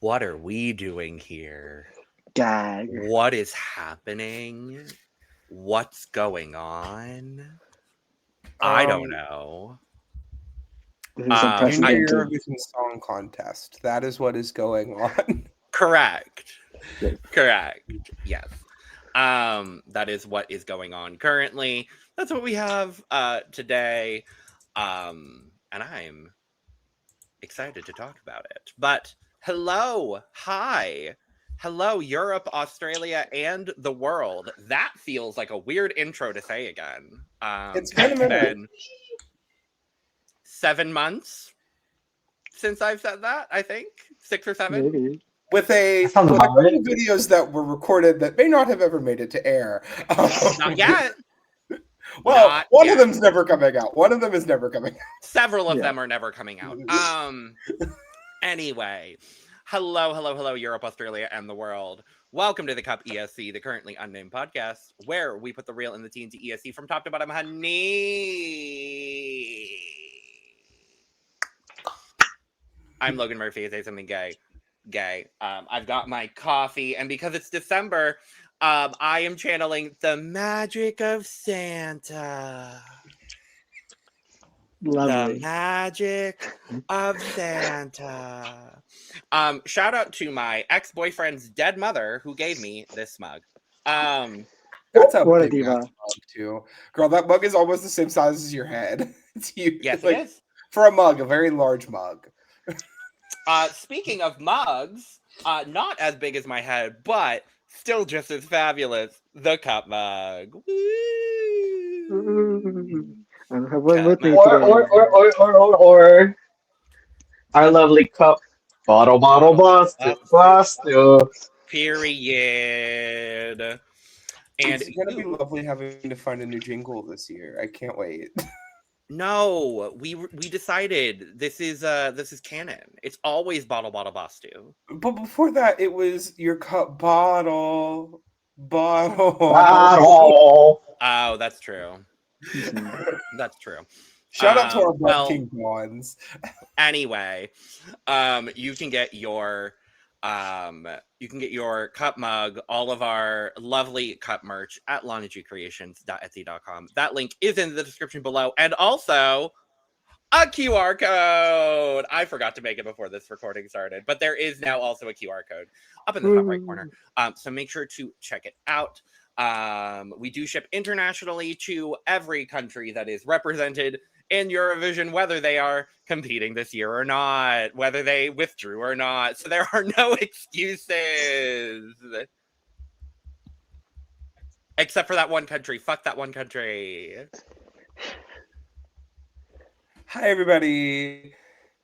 What are we doing here? Gag. What is happening? What's going on? I don't know. This is Junior unprecedented. Eurovision Song Contest. That is what is going on. Correct. Yes. Correct. Yes. That is what is going on currently. That's what we have today. And I'm excited to talk about it. But hello, hi. Hello, Europe, Australia, and the world. That feels like a weird intro to say again. It's been a minute. been 7 months since I've said that, I think. 6 or 7. Maybe. With a Sounds about couple right. of videos that were recorded that may not have ever made it to air. Not yet. Well, Not one yet. of them's never coming out. One of them is never coming out. Several of Yeah. them are never coming out. Anyway, hello, Europe, Australia, and the world. Welcome to the CUP ESC, the Currently Unnamed Podcast, where we put the real and the tea into ESC from top to bottom, honey. I'm Logan Murphy. Say something gay. I've got my coffee, and because it's December, I am channeling the magic of Santa. The Lovely. magic of Santa. Shout out to my ex-boyfriend's dead mother who gave me this mug. That's a What a big diva. ass mug too. Girl, that mug is almost the same size as your head. It's huge. Yes, Like, it is. for a mug, a very large mug. Speaking of mugs, not as big as my head, but still just as fabulous. The cup mug. Woo! Ooh. I have one with me Or, today. or our lovely cup. Bottle, bust. Period. And It's gonna be lovely having to find a new jingle this year. I can't wait. no, we decided this is canon. It's always bottle bastu. But before that, it was your cup bottle. Bottle. Oh, that's true. That's true. Shout out to our well, King Bonds. Anyway, you can get your cup mug, all of our lovely cup merch at longitude.creations.etsy.com. That link is in the description below, and also a QR code. I forgot to make it before this recording started, but there is now also a QR code up in the top right corner. So make sure to check it out. We do ship internationally to every country that is represented in Eurovision, whether they are competing this year or not, whether they withdrew or not. So there are no excuses. Except for that one country. Fuck that one country. Hi, everybody.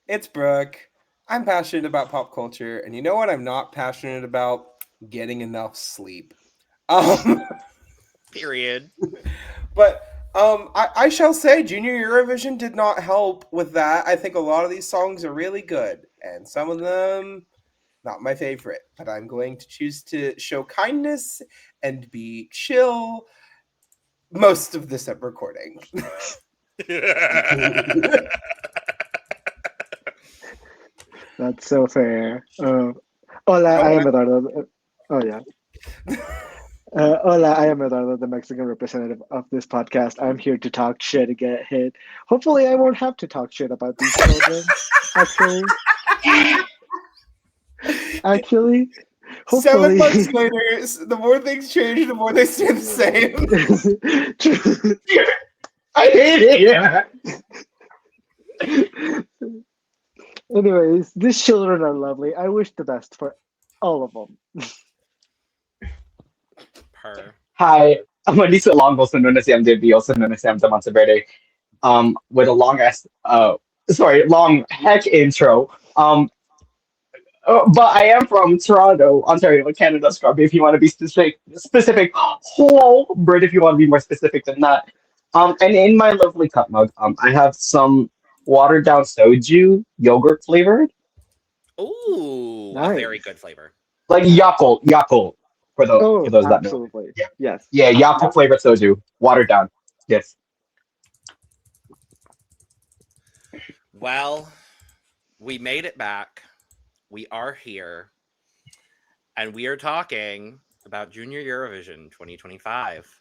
It's Brook. I'm passionate about pop culture, and you know what I'm not passionate about? Getting enough sleep. Period. But I shall say Junior Eurovision did not help with that. I think a lot of these songs are really good, and some of them not my favorite. But I'm going to choose to show kindness and be chill most of this recording. That's so fair. Hola, I am Eduardo. Oh, yeah. Hola, I am Eduardo, the Mexican representative of this podcast. I'm here to talk shit and get hit. Hopefully, I won't have to talk shit about these children. Actually, 7 hopefully. months later, the more things change, the more they stay the same. I hate it. Anyways, these children are lovely. I wish the best for all of them. Hi, I'm Aneesa Long, also known as MDB, also known as Samza Monteverde. With a long long heck intro. But I am from Toronto, Ontario, Canada, Scrubby, if you want to be specific. Hello, Brit, if you want to be more specific than that. And in my lovely cup mug, I have some watered down soju, yogurt flavored. Ooh, Nice. a very good flavor. Like Yakult. For those that know. Absolutely. Yeah. Yes. Yeah, Yakult flavored soju, watered down. Yes. Well, we made it back. We are here. And we are talking about Junior Eurovision 2025.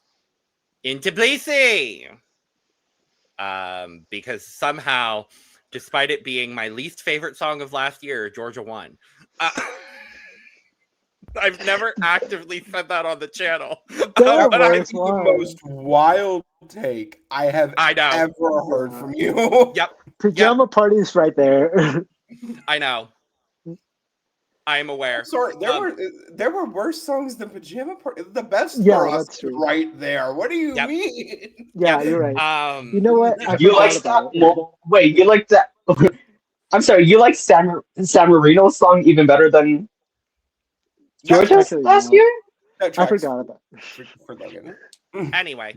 In Tbilisi! Because somehow, despite it being my least favorite song of last year, Georgia won. I've never actively said that on the channel. There That might was be the one. most wild take I have I know. ever heard from you. Yep, Pajama party's right there. I know. I am aware. I'm sorry, there were worse songs than Pajama Party. The best Yeah, for us that's is true. right there. What do you Yep. mean? Yeah, Yep. you're right. You You know what? I You like forgot about that? Wait, you like that? I'm sorry, you like San Marino's song even better than Georgia's Actually, last no. year? That I track's forgot about for Logan. Anyway,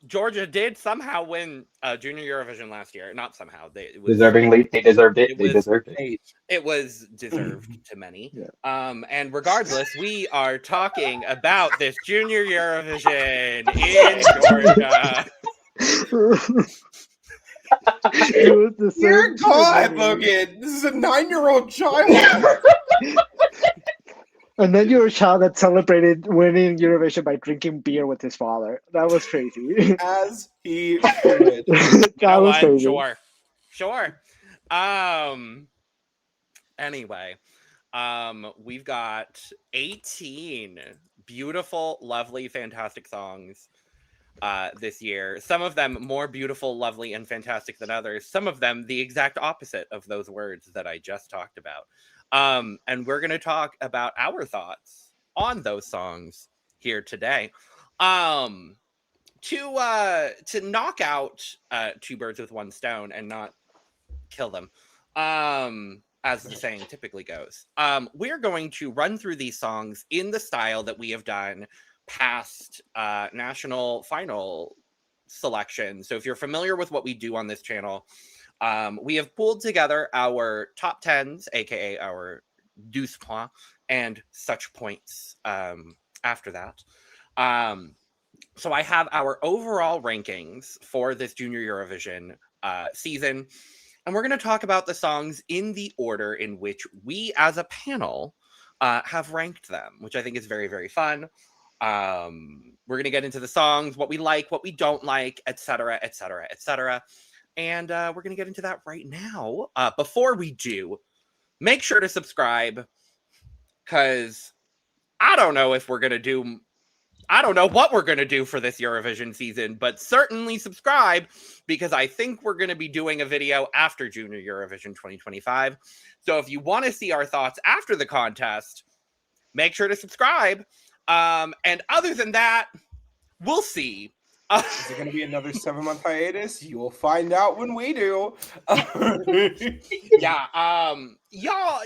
Georgia did somehow win Junior Eurovision last year. Not somehow. It was Deservingly, they deserved it. It They was- deserved it. Hey, it was deserved to many. Yeah. And regardless, we are talking about this Junior Eurovision in Georgia. It was the dear same God, thing. Logan, this is a 9-year-old child. And then you're a child that celebrated winning Eurovision by drinking beer with his father. That was crazy. As he should. That No, was crazy. Sure. Anyway, we've got 18 beautiful, lovely, fantastic songs this year. Some of them more beautiful, lovely, and fantastic than others. Some of them the exact opposite of those words that I just talked about. And we're going to talk about our thoughts on those songs here today. To knock out two birds with one stone and not kill them, as the saying typically goes, we're going to run through these songs in the style that we have done past national final selection. So if you're familiar with what we do on this channel, we have pulled together our top 10s, aka our 12 points, and such points after that. So I have our overall rankings for this Junior Eurovision season, and we're going to talk about the songs in the order in which we as a panel have ranked them, which I think is very, very fun. We're going to get into the songs, what we like, what we don't like, etc., etc., etc. And we're going to get into that right now. Before we do, make sure to subscribe, because I don't know what we're going to do for this Eurovision season, but certainly subscribe, because I think we're going to be doing a video after Junior Eurovision 2025. So if you want to see our thoughts after the contest, make sure to subscribe. And other than that, we'll see. Is it going to be another 7-month hiatus? You will find out when we do. Yeah, y'all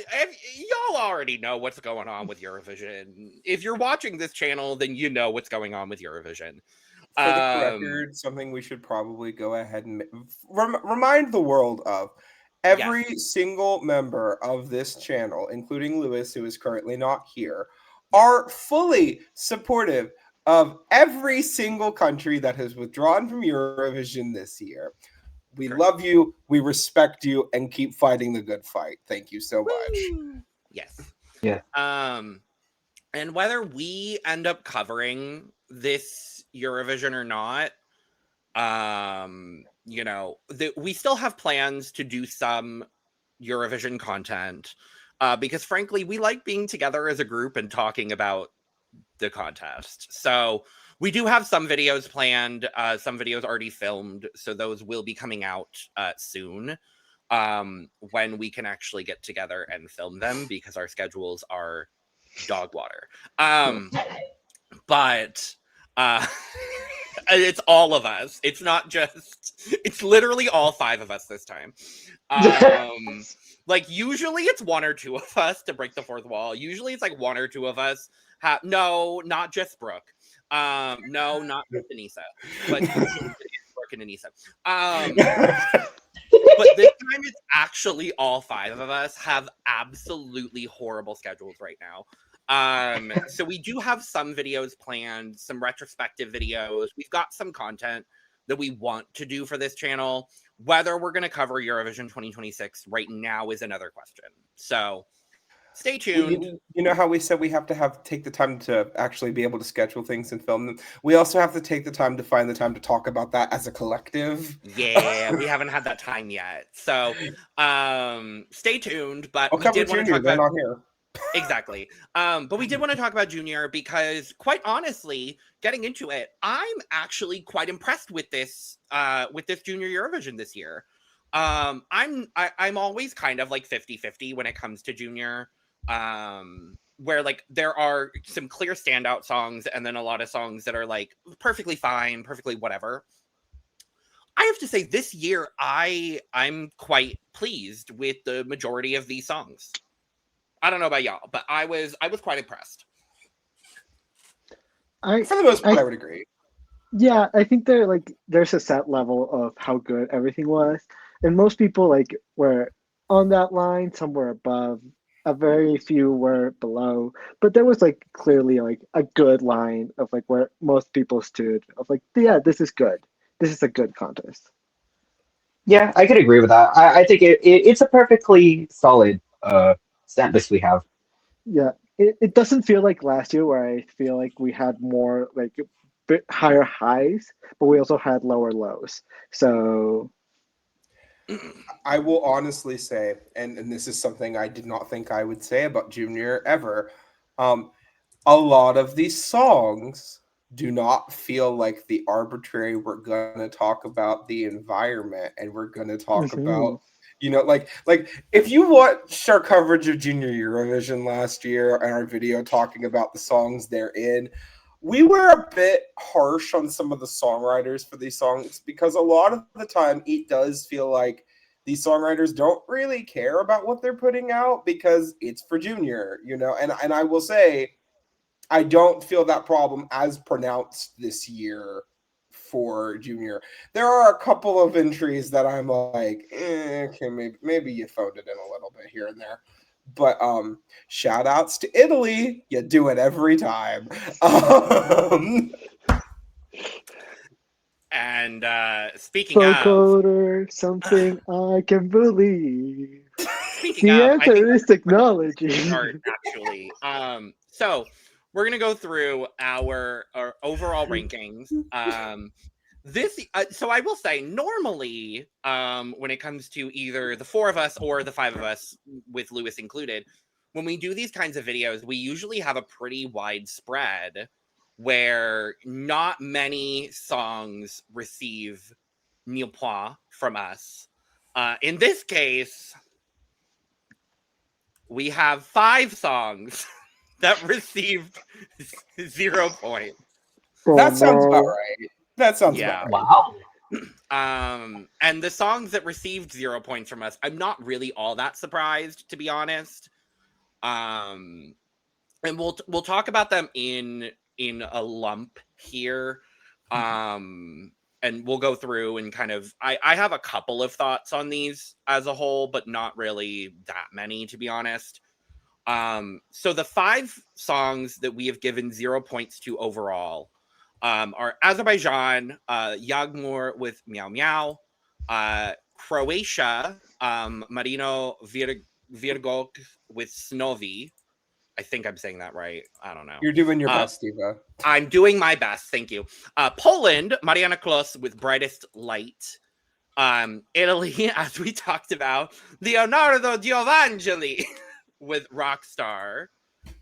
already know what's going on with Eurovision. If you're watching this channel, then you know what's going on with Eurovision. For the record, something we should probably go ahead and remind the world of. Every single member of this channel, including Lewis, who is currently not here, are fully supportive of every single country that has withdrawn from Eurovision this year. We love you, we respect you, and keep fighting the good fight. Thank you so much. Yes. Yeah. And whether we end up covering this Eurovision or not, we still have plans to do some Eurovision content, because frankly, we like being together as a group and talking about the contest. So we do have some videos planned, some videos already filmed, so those will be coming out soon, when we can actually get together and film them, because our schedules are dog water. But it's all of us. It's not just, it's literally all 5 of us this time. Like usually it's 1 or 2 of us to break the fourth wall. Usually it's like 1 or 2 of us. No, not just Brook. No, not just Aneesa, but Brook and Aneesa. But this time it's actually all 5 of us have absolutely horrible schedules right now. So we do have some videos planned, some retrospective videos. We've got some content that we want to do for this channel. Whether we're going to cover Eurovision 2026 right now is another question. So Stay tuned. You know how we said we have to take the time to actually be able to schedule things and film them? We also have to take the time to find the time to talk about that as a collective. Yeah, we haven't had that time yet. So stay tuned. But we Okay, did want to Junior, talk they're about not here. exactly. But we did want to talk about Junior because, quite honestly, getting into it, I'm actually quite impressed with this Junior Eurovision this year. I'm always kind of like 50-50 when it comes to Junior. Where like there are some clear standout songs and then a lot of songs that are like perfectly fine, perfectly whatever. I have to say this year I'm quite pleased with the majority of these songs. I don't know about y'all, but I was quite impressed. For the most part, I would agree. Yeah, I think there's a set level of how good everything was, and most people like were on that line, some were above, a very few were below, but there was like clearly like a good line of like where most people stood of like, yeah, this is good. This is a good contest. Yeah, I could agree with that. I think it's a perfectly solid set list we have. Yeah, it doesn't feel like last year where I feel like we had more like bit higher highs, but we also had lower lows. So I will honestly say, and this is something I did not think I would say about Junior ever, a lot of these songs do not feel like the arbitrary, we're going to talk about the environment and we're going to talk about, like if you watch our coverage of Junior Eurovision last year and our video talking about the songs they're in, we were a bit harsh on some of the songwriters for these songs because a lot of the time it does feel like these songwriters don't really care about what they're putting out because it's for Junior, and I will say I don't feel that problem as pronounced this year for Junior. There are a couple of entries that I'm like, okay, maybe you phoned it in a little bit here and there. But shout outs to Italy. You do it every time. And speaking of vocoder, something I can believe. speaking The of, I answer think is technology. start actually. So we're gonna go through our overall rankings. So I will say normally when it comes to either the four of us or the five of us with Lewis included, when we do these kinds of videos, we usually have a pretty wide spread where not many songs receive nil point from us. In this case, we have 5 songs that received 0 points. That sounds about right. That sounds about right. Wow. And the songs that received 0 points from us, I'm not really all that surprised, to be honest. And we'll talk about them in a lump here. And we'll go through and kind of I have a couple of thoughts on these as a whole, but not really that many, to be honest. So the 5 songs that we have given 0 points to overall are Azerbaijan, Yagmur with Meow Meow, Croatia, Marino Virgok with Snovi. I think I'm saying that right. I don't know. You're doing your best, Eva. I'm doing my best. Thank you. Poland, Mariana Klos with Brightest Light. Italy, as we talked about, Leonardo Giovangeli with Rockstar.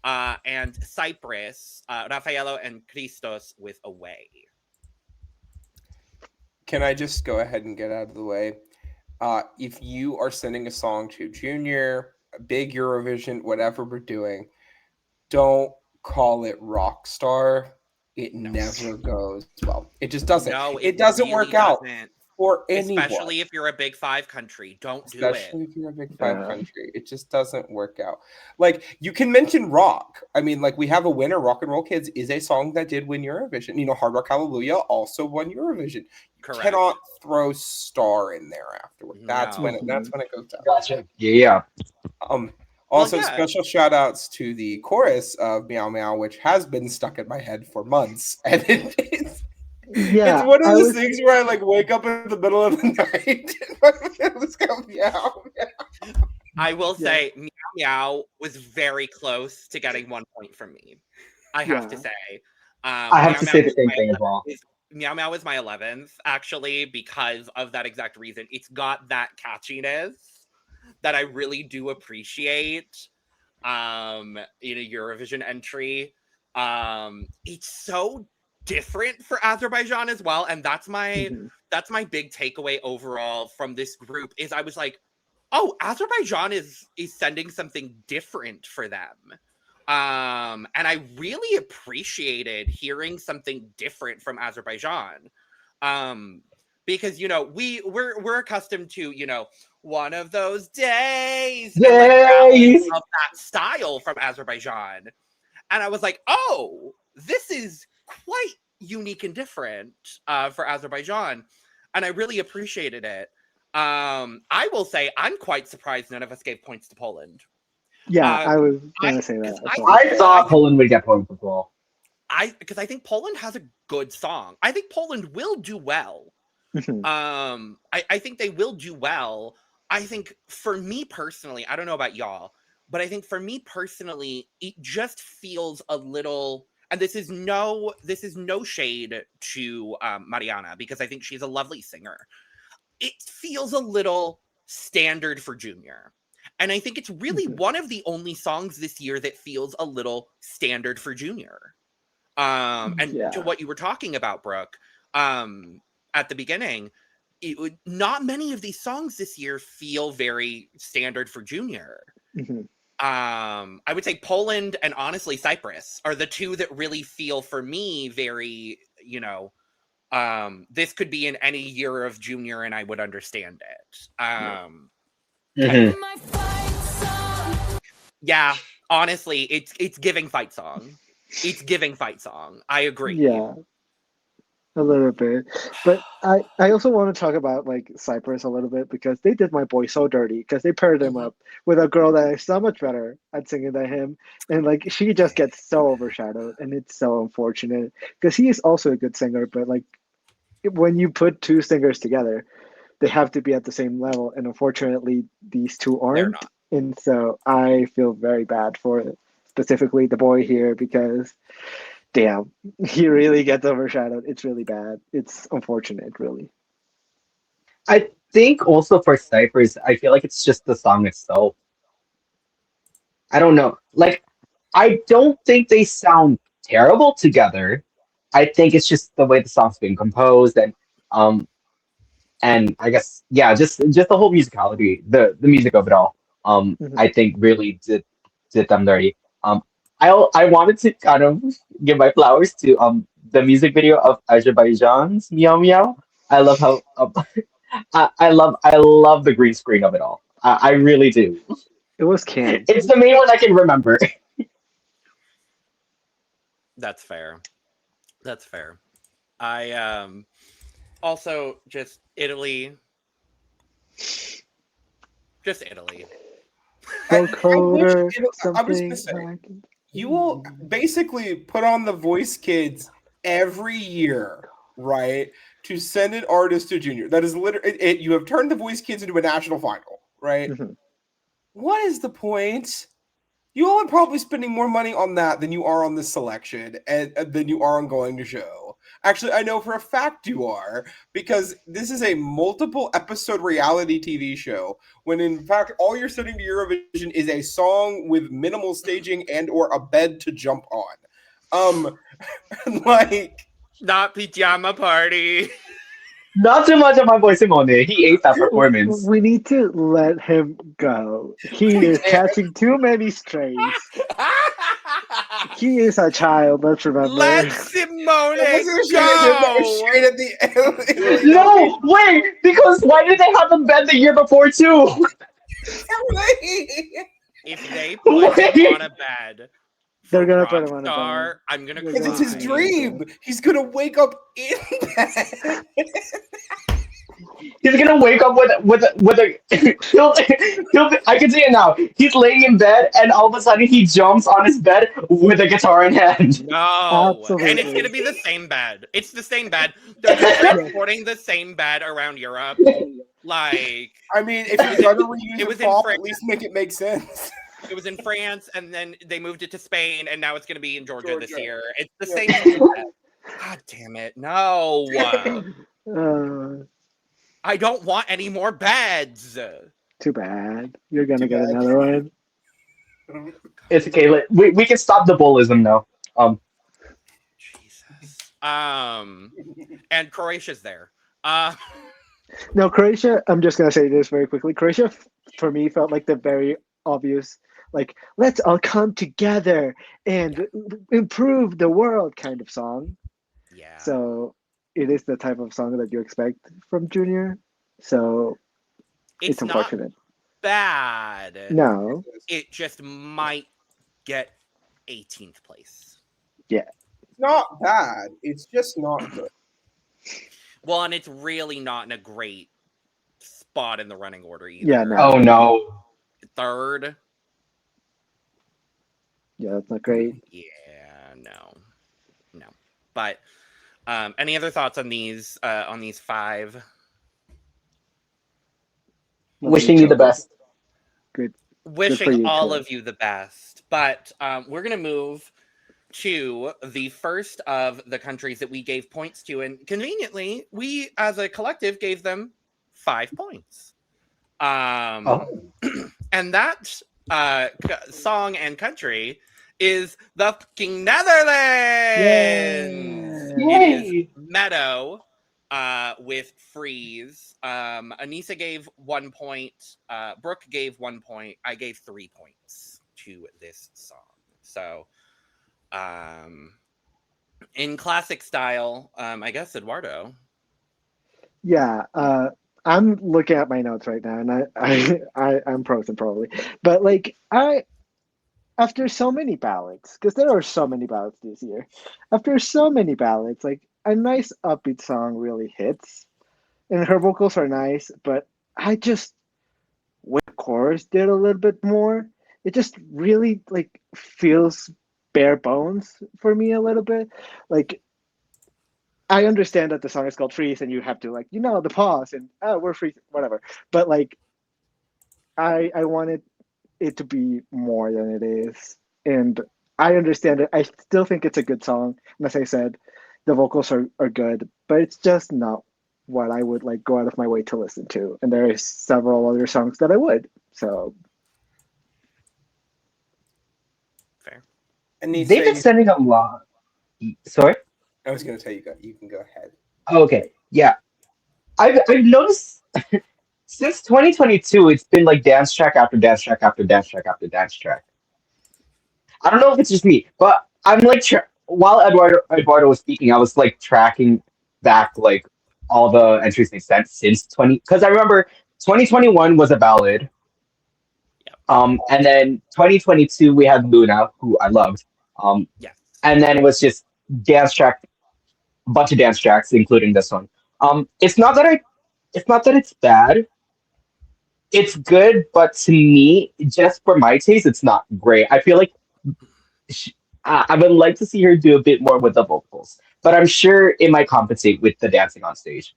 And Cyprus, Raffaello and Christos with Away. Can I just go ahead and get out of the way? If you are sending a song to Junior, big Eurovision, whatever we're doing, don't call it Rockstar. It never goes well. It just doesn't. No, it doesn't really work out for anyone. Especially if you're a Big 5 country. Don't do it. Especially if you're a Big 5 country. It just doesn't work out. Like, you can mention rock. I mean, like, we have a winner. Rock and Roll Kids is a song that did win Eurovision. Hard Rock Hallelujah also won Eurovision. Correct. You cannot throw Star in there afterward. That's when it goes down. Gotcha. Yeah. Also, special shout outs to the chorus of Meow Meow, which has been stuck in my head for months. And it's one of those things where I like wake up in the middle of the night and let's go meow. I will say Meow Meow was very close to getting 1 point from me. I have to Yeah. say. I have Meow to Meow say the was same my thing as well. Meow Meow was my 11th, actually, because of that exact reason. It's got that catchiness that I really do appreciate in a Eurovision entry. It's so different for Azerbaijan as well, and that's my big takeaway overall from this group is I was like, oh, Azerbaijan is sending something different for them. And I really appreciated hearing something different from Azerbaijan. Because we're accustomed to, one of those days and like ballads of that style from Azerbaijan. And I was like, oh, this is quite unique and different for Azerbaijan. And I really appreciated it. I will say I'm quite surprised none of us gave points to Poland. Yeah, I was gonna say that. I thought Poland would get points as well. Because I think Poland has a good song. I think Poland will do well. I think they will do well. I think for me personally, I don't know about y'all, but I think for me personally, it just feels a little. And this is no shade to Mariana, because I think she's a lovely singer. It feels a little standard for Junior. And I think it's really one of the only songs this year that feels a little standard for Junior. And to what you were talking about, Brook, at the beginning, not many of these songs this year feel very standard for Junior. I would say Poland and honestly Cyprus are the two that really feel for me very, this could be in any year of Junior and I would understand it. Yeah, honestly, it's giving fight song. It's giving fight song. I agree. Yeah, a little bit. But I also want to talk about like Cyprus a little bit because they did my boy so dirty because they paired him up with a girl that is so much better at singing than him, and like she just gets so overshadowed, and it's so unfortunate because he is also a good singer, but like when you put two singers together, they have to be at the same level, and unfortunately these two aren't. They're not. And so I feel very bad for specifically the boy here because damn, he really gets overshadowed. It's really bad. It's unfortunate, really. I think also for Cypress, I feel like it's just the song itself. I don't know. Like, I don't think they sound terrible together. I think it's just the way the song's being composed and I guess just the whole musicality, the music of it all. I think really did them dirty. I wanted to kind of give my flowers to the music video of Azerbaijan's Meow Meow. I love how I love the green screen of it all. I really do. It was canned. It's the main one I can remember. That's fair. That's fair. I also just Italy. Just Italy. I was gonna say, you will basically put on the Voice Kids every year, right? To send an artist to Junior. That is literally you have turned the Voice Kids into a national final, right? What is the point? You all are probably spending more money on that than you are on this selection and than you are on going to show. Actually, I know for a fact you are, because this is a multiple episode reality TV show when in fact all you're sending to Eurovision is a song with minimal staging and or a bed to jump on. Like not pajama party. Not too much of my boy Simone. He ate that performance. We need to let him go. He is catching too many strays. He is a child, let's remember. Let Simone go! Straight at the end. No, wait, because why did they have him bed the year before too? If they put him on a bed, they're gonna put him on a bed. I'm gonna because it's his dream. He's gonna wake up in bed. He's gonna wake up with a I can see it now. He's laying in bed and all of a sudden he jumps on his bed with a guitar in hand. No, absolutely. And it's gonna be the same bed. It's the same bed. They're just transporting the same bed around Europe. Like, I mean, if you're gonna reuse it, at least make it make sense. It was in France, and then they moved it to Spain, and now it's going to be in Georgia this Georgia. year. It's the Yeah. same. God damn it! No, I don't want any more beds. Too bad. You're gonna Too get bad. another one. It's okay. We can stop the bullism now. Jesus. And Croatia's there. No, Croatia. I'm just gonna say this very quickly. Croatia, for me, felt like the very obvious, like let's all come together and improve the world kind of song. Yeah. So it is the type of song that you expect from Junior. So it's not unfortunate. bad. No. It just might get 18th place. Yeah. It's not bad. It's just not good. Well, and it's really not in a great spot in the running order either. Yeah, no. Oh no. Third. Yeah, that's not great. Yeah, no. But any other thoughts on these 5? Wishing you the best. Good. Wishing you, all Troy. of you the best. But we're gonna move to the first of the countries that we gave points to, and conveniently, we as a collective gave them 5 points. And that song and country is the fucking Netherlands. Yay. It is Meadow with Freeze. Aneesa gave 1 point. Brook gave 1 point. I gave 3 points to this song. So in classic style, I guess Eduardo. Yeah, I'm looking at my notes right now, and I'm frozen probably. But like after so many ballads, because there are so many ballads this year, after so many ballads, like a nice upbeat song really hits, and her vocals are nice. But I just wish the chorus did a little bit more. It just really like feels bare bones for me a little bit. Like I understand that the song is called Freeze and you have to like, the pause and we're free, whatever. But like I wanted it to be more than it is. And I understand it. I still think it's a good song. And as I said, the vocals are good, but it's just not what I would like go out of my way to listen to. And there is several other songs that I would. So Fair. Aneesa, They've been sending a lot. Sorry? I was going to tell you, you can go ahead. Okay, yeah. I've noticed since 2022, it's been like dance track after dance track after dance track after dance track. I don't know if it's just me, but I'm like, while Eduardo was speaking, I was like tracking back like all the entries they sent since because I remember 2021 was a ballad. And then 2022 we had Luna, who I loved. Yes. And then it was just dance track, a bunch of dance tracks, including this one. It's not that it's bad. It's good, but to me, just for my taste, it's not great. I feel like I would like to see her do a bit more with the vocals, but I'm sure it might compensate with the dancing on stage.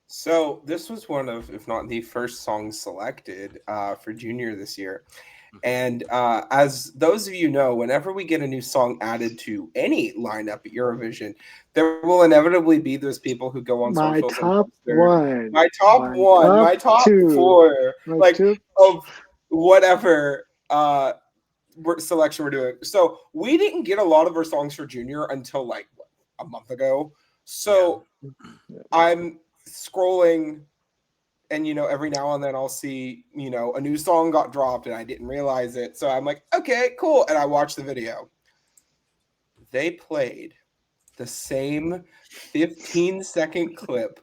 So this was one of, if not the first song selected for Junior this year. And as those of you know, whenever we get a new song added to any lineup at Eurovision, there will inevitably be those people who go on my socials top and one, my top one, my top two, 4, my like two. of whatever selection we're doing. So we didn't get a lot of our songs for Junior until like a month ago. So I'm scrolling, and every now and then I'll see a new song got dropped and I didn't realize it, so I'm like, okay, cool, and I watched the video. They played the same 15-second clip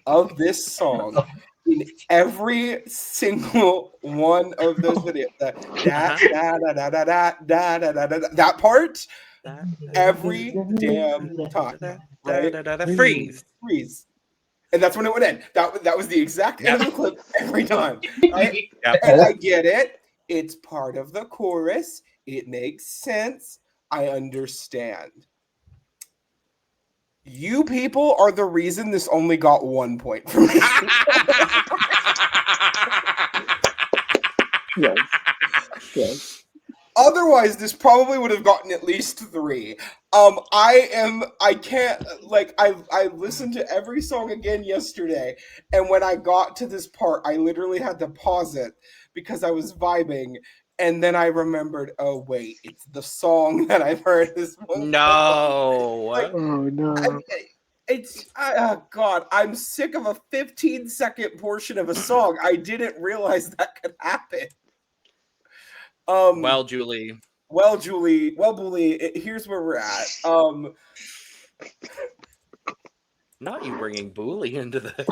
of this song in every single one of those videos. That part every damn time, right? Freeze. And that's when it would end. That was the exact end of the clip every time. Right? And I get it. It's part of the chorus. It makes sense. I understand. You people are the reason this only got 1 point from me. Yes. Yes. Otherwise, this probably would have gotten at least 3. I can't, like, I listened to every song again yesterday, and when I got to this part, I literally had to pause it because I was vibing, and then I remembered, oh wait, it's the song that I've heard this one. Like, No. Oh no. oh god, I'm sick of a 15-second portion of a song. I didn't realize that could happen. Well, Julie. Well, Julie, here's where we're at. Not you bringing Booley into this.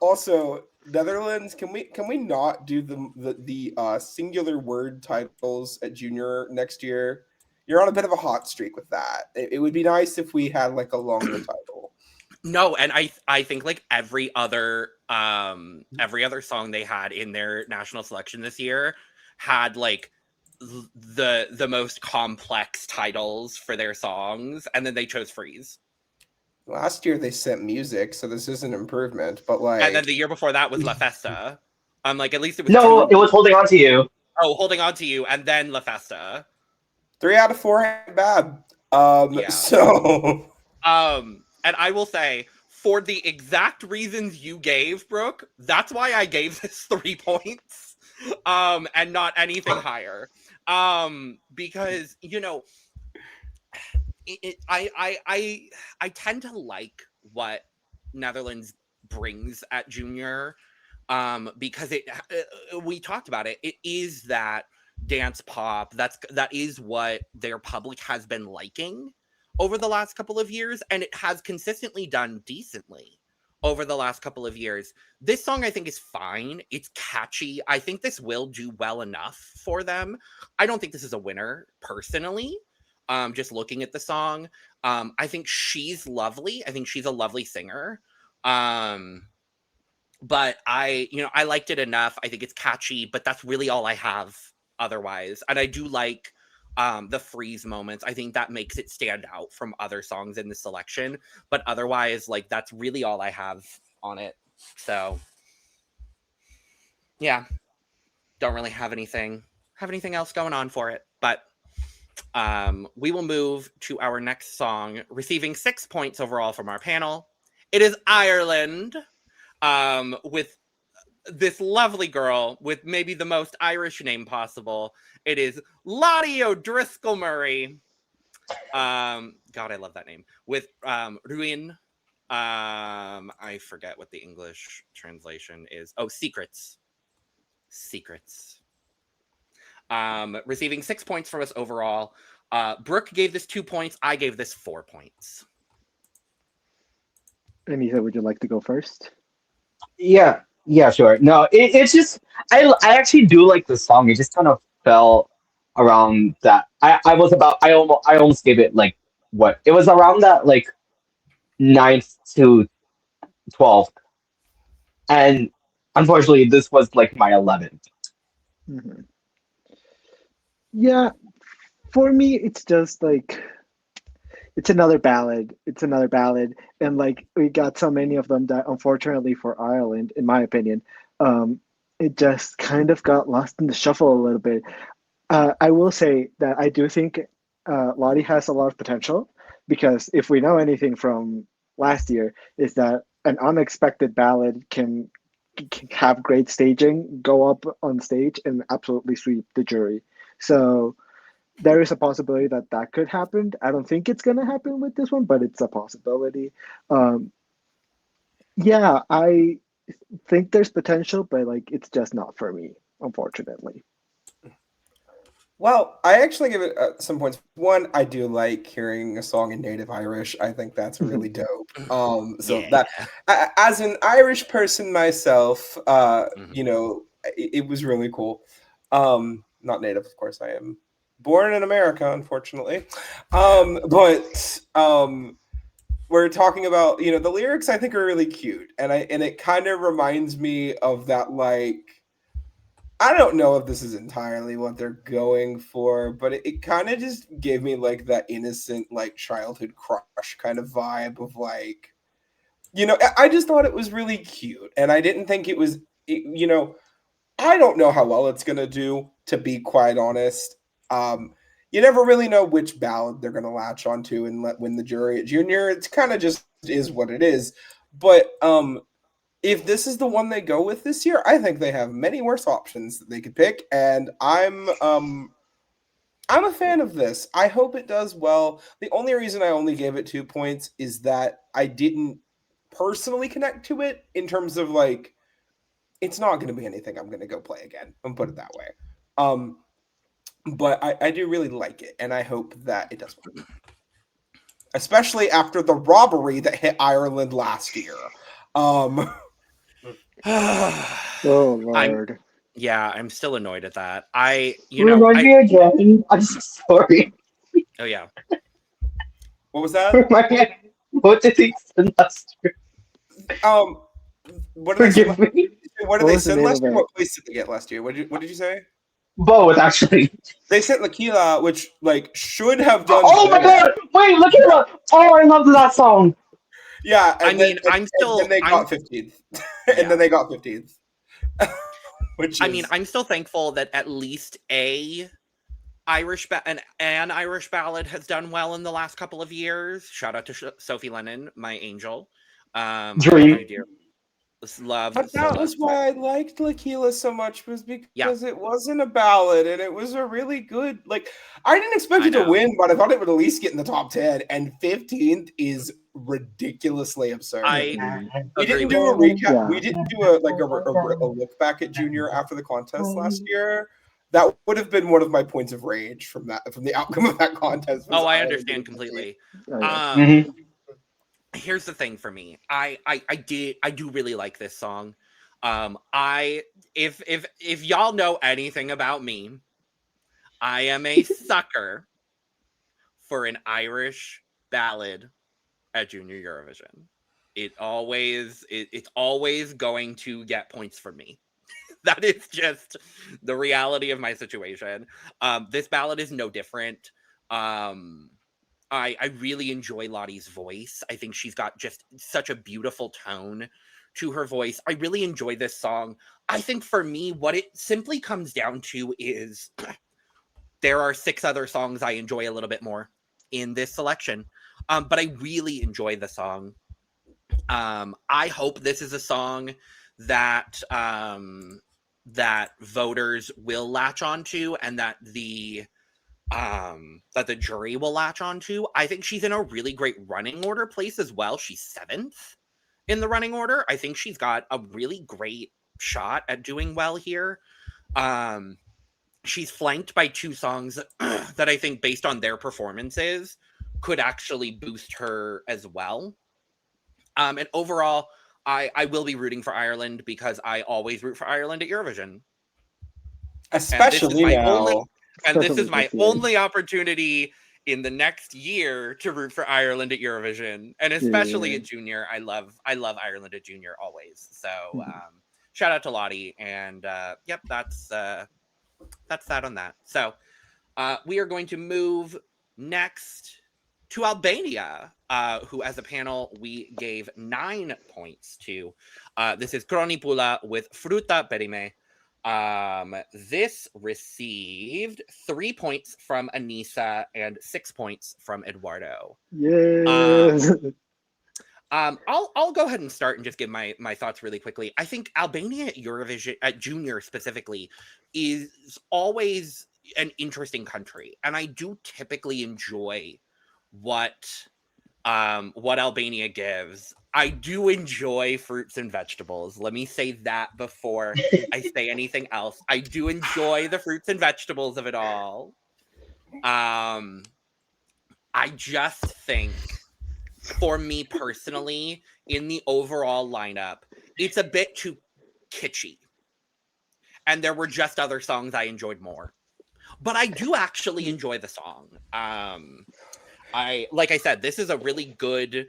Also, Netherlands, can we not do the singular word titles at Junior next year? You're on a bit of a hot streak with that. It would be nice if we had like a longer title. No, and I think like every other song they had in their national selection this year had like the most complex titles for their songs, and then they chose Freeze. Last year they sent music, so this is an improvement. But like, and then the year before that was La Festa. I'm like, at least it was No, it was Holding On to You. Oh, Holding On to You, and then La Festa. 3 out of 4 ain't bad. Yeah. So, and I will say, for the exact reasons you gave, Brook, that's why I gave this 3 points, and not anything higher. Because I tend to like what Netherlands brings at Junior, because we talked about it. It is that dance pop. That is what their public has been liking over the last couple of years, and it has consistently done decently over the last couple of years. This song, I think, is fine. It's catchy. I think this will do well enough for them. I don't think this is a winner, personally. Just looking at the song, I think she's lovely. I think she's a lovely singer. But I liked it enough. I think it's catchy, but that's really all I have otherwise. And I do like the freeze moments. I think that makes it stand out from other songs in the selection. But otherwise, like, that's really all I have on it. So yeah, don't really have anything else going on for it. But we will move to our next song, receiving 6 points overall from our panel. It is Ireland, with this lovely girl with maybe the most Irish name possible. It is Lottie O'Driscoll Murray. God, I love that name. With Ruin. I forget what the English translation is. Oh, Secrets. Receiving 6 points from us overall. Brook gave this 2 points. I gave this 4 points. Aneesa, would you like to go first? Yeah, sure. No, it's just I actually do like the song. It just kind of fell around that. I almost gave it like what it was around that like 9th to 12th, and unfortunately this was like my 11th. Mm-hmm. Yeah, for me, it's just like it's another ballad. And like we got so many of them that, unfortunately for Ireland, in my opinion, it just kind of got lost in the shuffle a little bit. I will say that I do think Lottie has a lot of potential, because if we know anything from last year, is that an unexpected ballad can have great staging, go up on stage, and absolutely sweep the jury. So there is a possibility that could happen. I don't think it's going to happen with this one, but it's a possibility. Yeah, I think there's potential, but like it's just not for me, unfortunately. well, I actually give it some points. One, I do like hearing a song in native Irish. I think that's really dope. So Yeah. that, as an Irish person myself, it was really cool. Not native, of course. I am born in America, unfortunately. But we're talking about, the lyrics I think are really cute, and it kind of reminds me of that, like, I don't know if this is entirely what they're going for, but it kind of just gave me like that innocent, like, childhood crush kind of vibe of like, I just thought it was really cute, and I didn't think it was, I don't know how well it's gonna do, to be quite honest. You never really know which ballad they're gonna latch onto and let win the jury at Junior. It's kind of just is what it is. But if this is the one they go with this year, I think they have many worse options that they could pick, and I'm a fan of this. I hope it does well. The only reason I only gave it 2 points is that I didn't personally connect to it in terms of like, it's not going to be anything I'm going to go play again. I'm put it that way. But I do really like it, and I hope that it does well. Especially after the robbery that hit Ireland last year. Oh Lord. I'm still annoyed at that. Remind me again. I'm so sorry. Oh yeah. What was that? Remind me. What did he send last year? What did Forgive me. What did What they was the send name last of year? it? What place did they get last year? What did you say? Both, actually. They sent Laquila, which like should have done. Oh my better. god! Wait, look at that! Oh, I love that song. Yeah, and then they got 15th, and then they got 15th. Which is, I'm still thankful that at least an Irish ballad has done well in the last couple of years. Shout out to Sophie Lennon, my angel. Dream. I do love. but that was why I liked Laquila so much, was because Yeah. it wasn't a ballad and it was a really good. Like, I didn't expect I it to know. win, but I thought it would at least get in the top 10. And 15th is ridiculously absurd. I We agree didn't with do a you. recap. Yeah. We didn't do a look back at Junior after the contest last year. That would have been one of my points of rage from the outcome of that contest. Oh, I understand completely. Oh, yeah. Mhm. Here's the thing for me. I do really like this song. If y'all know anything about me, I am a sucker for an Irish ballad at Junior Eurovision. It's always going to get points from me. That is just the reality of my situation. This ballad is no different. I really enjoy Lottie's voice. I think she's got just such a beautiful tone to her voice. I really enjoy this song. I think for me, what it simply comes down to is there are 6 other songs I enjoy a little bit more in this selection. But I really enjoy the song. I hope this is a song that that voters will latch onto and that the jury will latch onto. I think she's in a really great running order place as well. She's 7th in the running order. I think she's got a really great shot at doing well here. She's flanked by 2 songs that I think, based on their performances, could actually boost her as well. And overall, I will be rooting for Ireland because I always root for Ireland at Eurovision. Especially now. And this is my Especially this year. only opportunity in the next year to root for Ireland at Eurovision, and especially Yeah. at Junior. I love Ireland at Junior always. So shout out to Lottie, and yep, that's that on that. So we are going to move next to Albania, who as a panel we gave 9 points to. This is Croni Pula with Fruta per me. This received 3 points from Aneesa and 6 points from Eduardo. Yes. I'll go ahead and start and just give my thoughts really quickly. I think Albania at Eurovision, at Junior specifically, is always an interesting country, and I do typically enjoy what Albania gives. I do enjoy fruits and vegetables. Let me say that before I say anything else. I do enjoy the fruits and vegetables of it all. I just think, for me personally, in the overall lineup, it's a bit too kitschy. And there were just other songs I enjoyed more. But I do actually enjoy the song. Like I said, this is a really good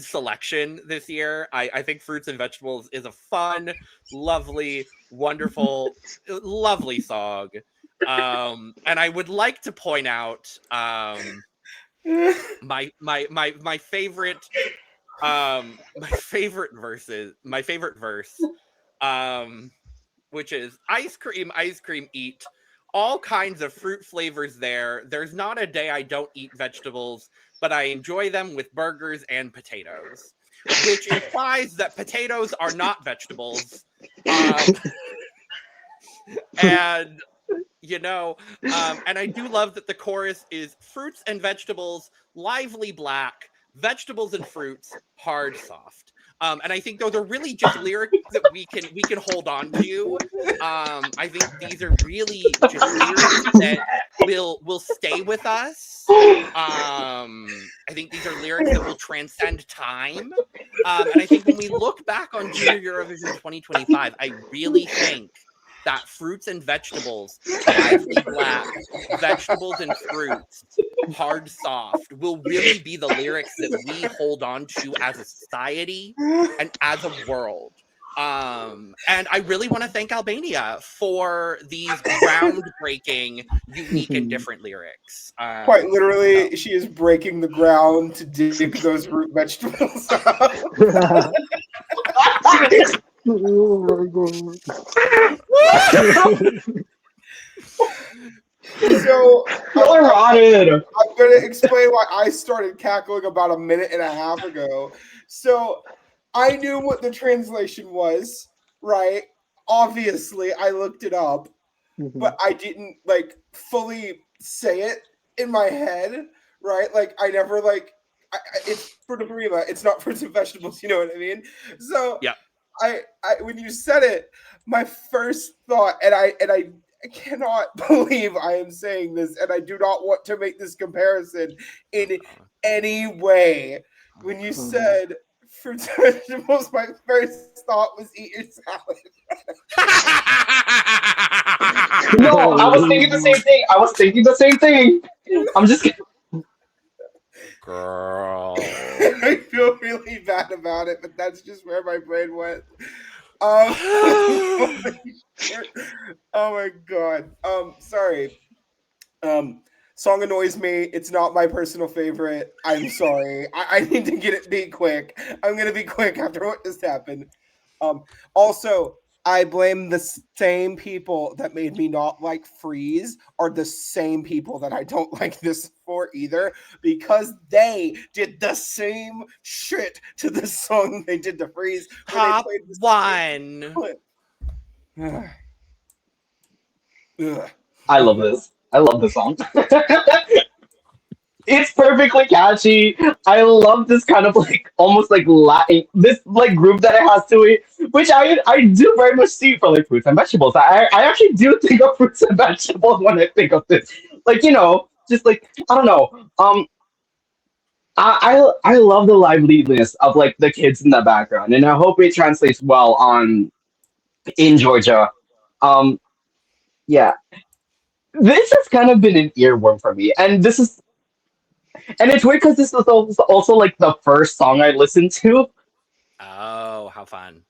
selection this year. I think Fruits and Vegetables is a fun, lovely, wonderful, lovely song. And I would like to point out my favorite verse which is ice cream, eat. All kinds of fruit flavors there. There's not a day I don't eat vegetables, but I enjoy them with burgers and potatoes, which implies that potatoes are not vegetables. And and I do love that the chorus is fruits and vegetables, lively black, vegetables and fruits, hard soft. And I think those are really just lyrics that we can hold on to. I think these are really just lyrics that will stay with us. I think these are lyrics that will transcend time. And I think when we look back on Junior Eurovision 2025, I really think that fruits and vegetables, lively black, vegetables and fruits, hard soft, will really be the lyrics that we hold on to as a society and as a world. And I really want to thank Albania for these groundbreaking, unique, and different lyrics. Quite literally, she is breaking the ground to dig those root vegetables up. Oh my god. So Rotted. I'm going to explain why I started cackling about a minute and a half ago. So I knew what the translation was, right? Obviously, I looked it up, but I didn't fully say it in my head, right? I never it's for the Rima. It's not fruits and vegetables. You know what I mean? So yeah. I when you said it, my first thought, and I cannot believe I am saying this, and I do not want to make this comparison in any way. When you said fruits and vegetables, my first thought was eat your salad. No, I was thinking the same thing. I'm just kidding. Girl. I feel really bad about it, but that's just where my brain went. Oh my god. Sorry. Song annoys me. It's not my personal favorite. I'm sorry. I need to be quick. I'm gonna be quick after what just happened. Also, I blame the same people that made me not like Freeze are the same people that I don't like this for either, because they did the same shit to the song they did to Freeze. Top one. I love this. I love this song. It's perfectly catchy. I love this kind of almost Latin, this group that it has to it, which I do very much see for fruits and vegetables. I actually do think of fruits and vegetables when I think of this. Just I don't know. I love the liveliness of the kids in the background, and I hope it translates well on in Georgia. Yeah, this has kind of been an earworm for me, and it's weird because this was also the first song I listened to. Oh, how fun!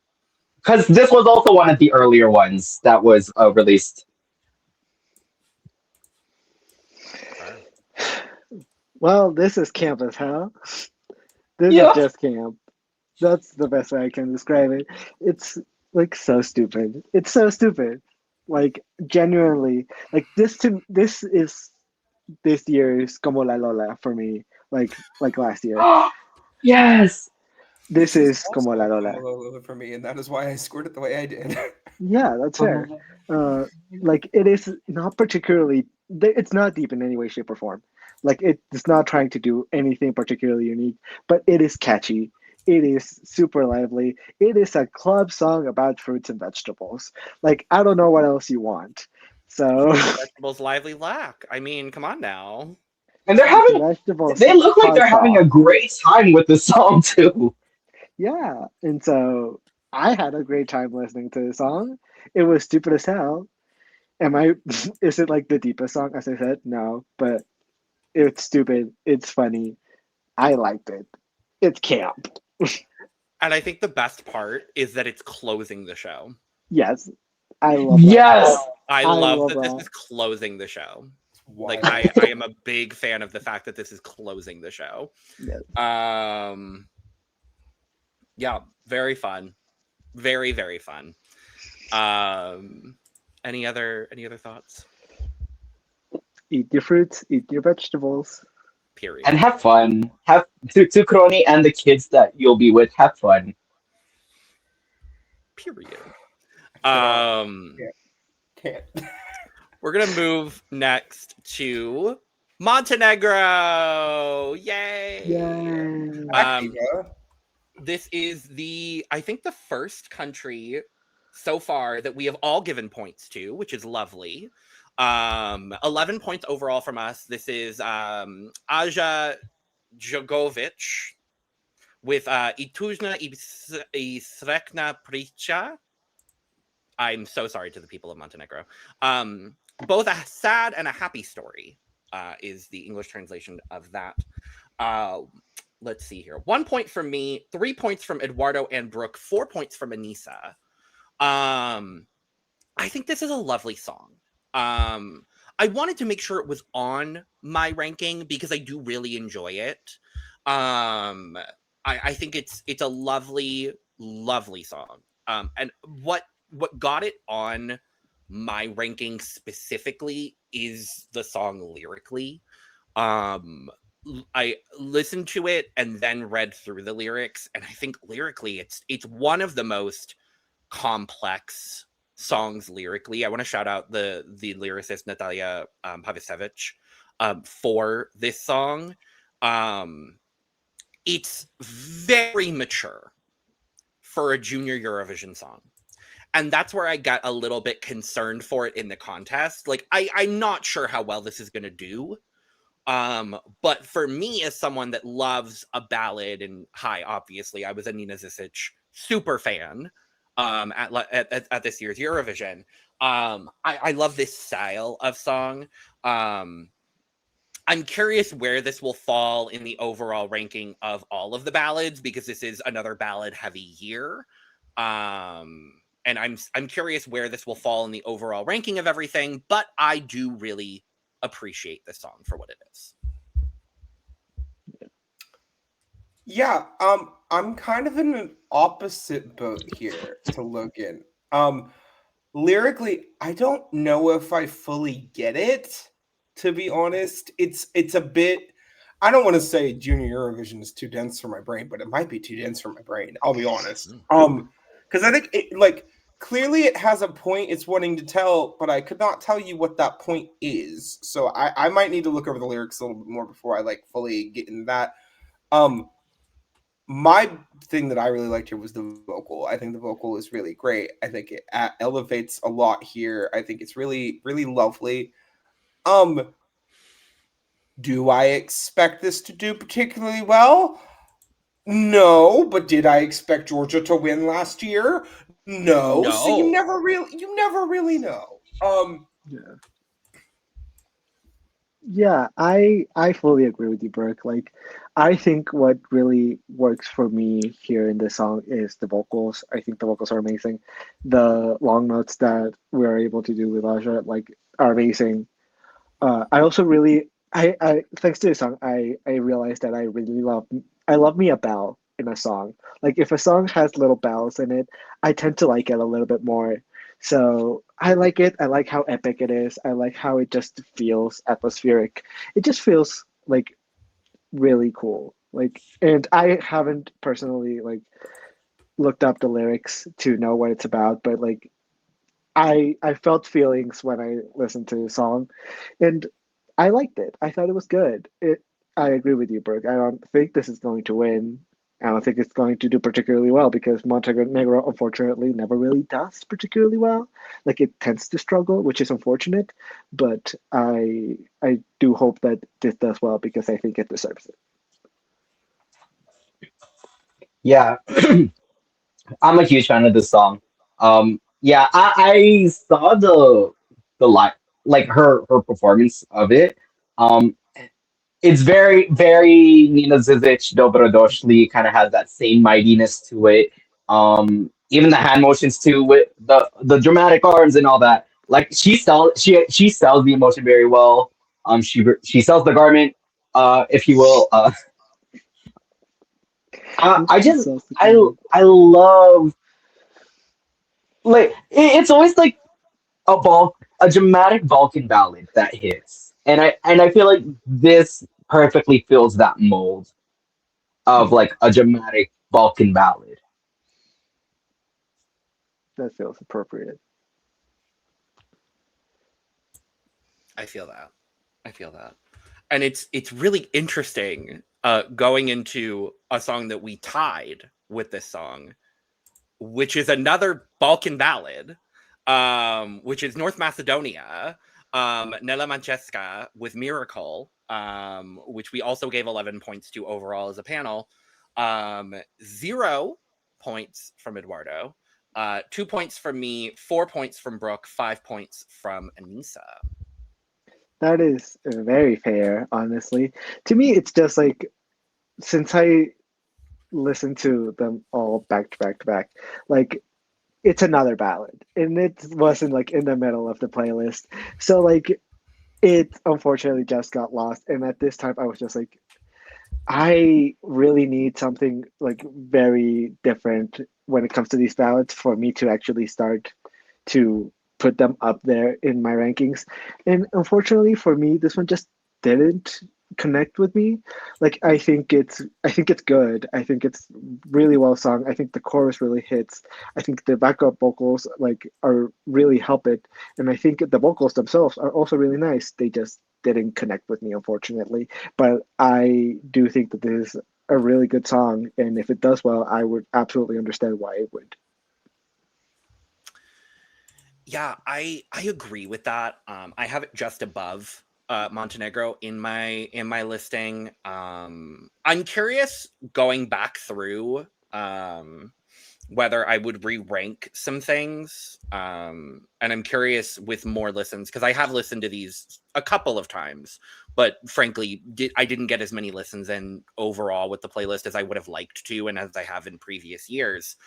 Because this was also one of the earlier ones that was released. Well, this is camp as hell. This is just camp. That's the best way I can describe it. It's so stupid. It's so stupid. Genuinely, this is this year's Como la Lola for me. Like last year. Yes. This is Como la Lola for me, and that is why I scored it the way I did. Yeah, that's fair. It is not particularly. It's not deep in any way, shape, or form. It's not trying to do anything particularly unique, but it is catchy. It is super lively. It is a club song about fruits and vegetables. I don't know what else you want. So vegetables, lively lack. I mean, come on now. And they look like they're having a great time with this song too. Yeah, and so I had a great time listening to the song. It was stupid as hell. Is it the deepest song, as I said? No, but it's stupid. It's funny. I liked it. It's camp. And I think the best part is that it's closing the show. Yes. I love that. I love that this is closing the show. I am a big fan of the fact that this is closing the show. Yes. Yeah, very fun. Very, very fun. Any other thoughts? Eat your fruits, eat your vegetables. Period. And have fun. Have to Crony and the kids that you'll be with. Have fun. Period. Cannot. Can't. We're gonna move next to Montenegro. Yay! Yay. Aneesa. This is I think the first country so far that we have all given points to, which is lovely. 11 points overall from us. This is Aja Jogovic with Ituzna i Srekna Priča. I'm so sorry to the people of Montenegro. Both a sad and a happy story is the English translation of that. Let's see here. 1 point from me, 3 points from Eduardo and Brook, 4 points from Aneesa. I think this is a lovely song. I wanted to make sure it was on my ranking because I do really enjoy it. I think it's a lovely, lovely song. And what got it on my ranking specifically is the song lyrically. I listened to it and then read through the lyrics, and I think lyrically it's one of the most complex songs lyrically. I want to shout out the lyricist Natalia Pavisevich for this song. It's very mature for a Junior Eurovision song. And that's where I got a little bit concerned for it in the contest. Like, I'm not sure how well this is going to do. But for me, as someone that loves a ballad, and obviously, I was a Nina Zisic super fan at this year's Eurovision. I love this style of song. I'm curious where this will fall in the overall ranking of all of the ballads, because this is another ballad-heavy year. And I'm curious where this will fall in the overall ranking of everything, but I do really appreciate this song for what it is. Yeah, I'm kind of in an opposite boat here to Logan. Lyrically, I don't know if I fully get it, to be honest. It's a bit, I don't want to say Junior Eurovision is too dense for my brain, but it might be too dense for my brain, I'll be honest. Because I think it, like, clearly it has a point it's wanting to tell, but I could not tell you what that point is. So I might need to look over the lyrics a little bit more before I like fully get into that. My thing that I really liked here was the vocal. I think the vocal is really great. I think it elevates a lot here. I think it's really, really lovely. Do I expect this to do particularly well? No, but did I expect Georgia to win last year? No. So you never really know. Yeah, I fully agree with you, Brooke. Like, I think what really works for me here in this song is the vocals. I think the vocals are amazing. The long notes that we're able to do with Aja, like, are amazing. I also really, I thanks to the song, I realized that I love me a bell in a song. Like, if a song has little bells in it, I tend to like it a little bit more. So I like it. I like how epic it is. I like how it just feels atmospheric. It just feels like really cool. Like, and I haven't personally like looked up the lyrics to know what it's about, but like I felt feelings when I listened to the song, and I liked it. I thought it was good. I agree with you, Berg. I don't think this is going to win. I don't think it's going to do particularly well because Montenegro, unfortunately, never really does particularly well. Like, it tends to struggle, which is unfortunate. But I do hope that this does well because I think it deserves it. Yeah, I'm a huge fan of this song. Yeah, I saw the like her performance of it. Um, it's very very Nina Zizic Dobrodošli, kind of has that same mightiness to it. Even the hand motions too, with the dramatic arms and all that. Like, she sells the emotion very well. She sells the garment, if you will. I just So I love like it's always like a dramatic Balkan ballad that hits, and I feel like this perfectly fills that mold of Mhm. like a dramatic Balkan ballad. That feels appropriate. I feel that. I feel that. And it's really interesting going into a song that we tied with this song, which is another Balkan ballad, which is North Macedonia, Nela Mancheska with Miracle, which we also gave 11 points to overall as a panel. 0 points from Eduardo, 2 points from me, 4 points from Brook, 5 points from Aneesa. That is very fair, honestly. To me, it's just like since I listened to them all back to back to back, like it's another ballad, and it wasn't like in the middle of the playlist. So like it unfortunately just got lost. And at this time, I was just like, I really need something like very different when it comes to these ballads for me to actually start to put them up there in my rankings. And unfortunately for me, this one just didn't connect with me. Like I think it's good. I think it's really well sung. I think the chorus really hits. I think the backup vocals like are really help it. And I think the vocals themselves are also really nice. They just didn't connect with me, unfortunately. But I do think that this is a really good song, and if it does well, I would absolutely understand why it would. Yeah, I agree with that. I have it just above Montenegro in my listing. I'm curious going back through whether I would re-rank some things. And I'm curious with more listens because I have listened to these a couple of times, but frankly, I didn't get as many listens in overall with the playlist as I would have liked to, and as I have in previous years.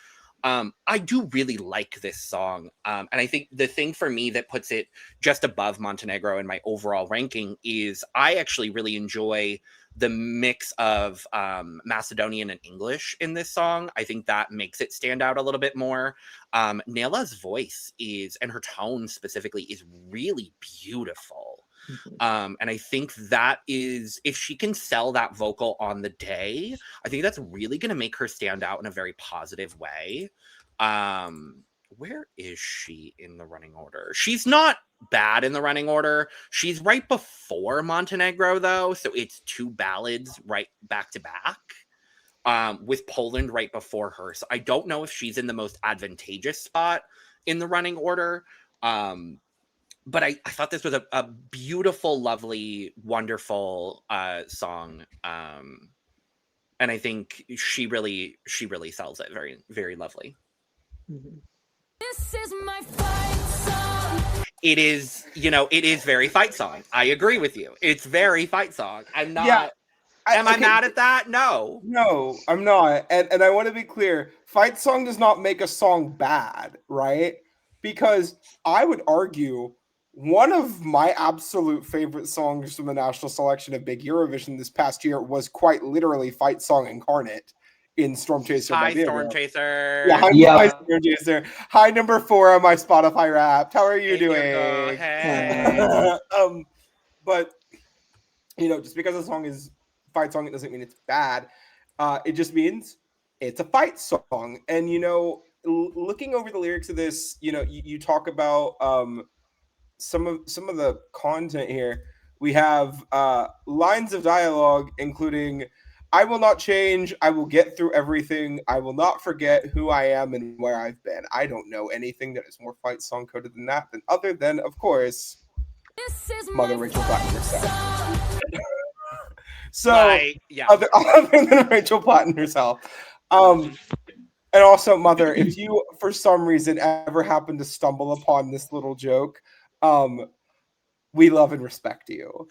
I do really like this song. And I think the thing for me that puts it just above Montenegro in my overall ranking is I actually really enjoy the mix of Macedonian and English in this song. I think that makes it stand out a little bit more. Nela's voice is, and her tone specifically, is really beautiful. And I think that is, if she can sell that vocal on the day, I think that's really going to make her stand out in a very positive way. Where is she in the running order? She's not bad in the running order. She's right before Montenegro, though, so it's 2 ballads right back to back, with Poland right before her. So I don't know if she's in the most advantageous spot in the running order. But I thought this was a beautiful, lovely, wonderful song. And I think she really sells it very, very lovely. Mhm. This is my fight song. It is, it is very fight song. I agree with you. It's very fight song. I'm not. Yeah, Am I okay, mad at that? No. No, I'm not. And I want to be clear, fight song does not make a song bad, right? Because I would argue one of my absolute favorite songs from the national selection of Big Eurovision this past year was quite literally Fight Song Incarnate in Storm Chaser by Hi, Storm Vero. Chaser. Yeah, hi, Yeah. hi, Storm Chaser. Hi, number 4 on my Spotify Wrapped. How are you Hey, doing? Hugo. Hey. But just because a song is fight song, it doesn't mean it's bad. It just means it's a fight song. And looking over the lyrics of this, you talk about some of the content here. We have lines of dialogue, including "I will not change. I will get through everything. I will not forget who I am and where I've been." I don't know anything that is more fight song coded than that, other than, of course, This is Mother my Rachel fight Platten herself. song. So Yeah. other than Rachel Platten herself. And also, Mother, if you for some reason ever happen to stumble upon this little joke, we love and respect you.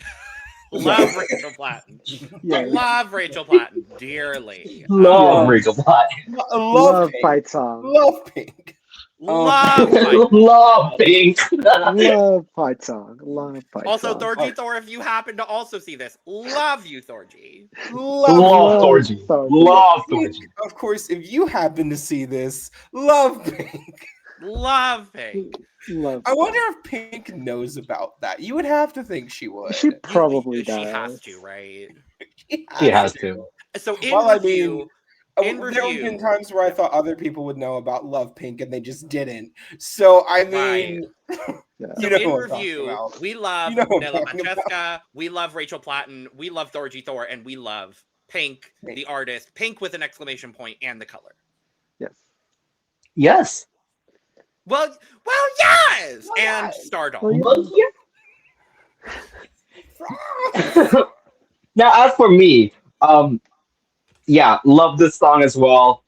Love Rachel Platten. Yeah, Love Rachel Platten dearly. Love Yeah. Rachel Platten. Love Pink. fight song. Love Pink. Love fight. Love Pink. Love fight song. Love fight Also, song. Thorgy Thor, if you happen to also see this, love you, Thorgy. Love. Love Thorgy. Thorgy. Love Pink. Thorgy. Of course, if you happen to see this, love Pink. Love Pink. Love. I wonder if Pink knows about that. You would have to think she would. She probably She does. has to, right? She has to. So in Well, I review, mean, there have been times where I thought other people would know about Love Pink and they just didn't. So I mean, Yeah. So you know in what I'm talking review, about. we love You know what I'm Nella talking about. Macheska, we love Rachel Platten, we love Thorgy Thor, and we love Pink, the artist, Pink with an exclamation point and the color. Yes. Yes. Well, yes, Well, and yes. Stardom. Well, Well, yeah. Now, as for me, yeah, love this song as well.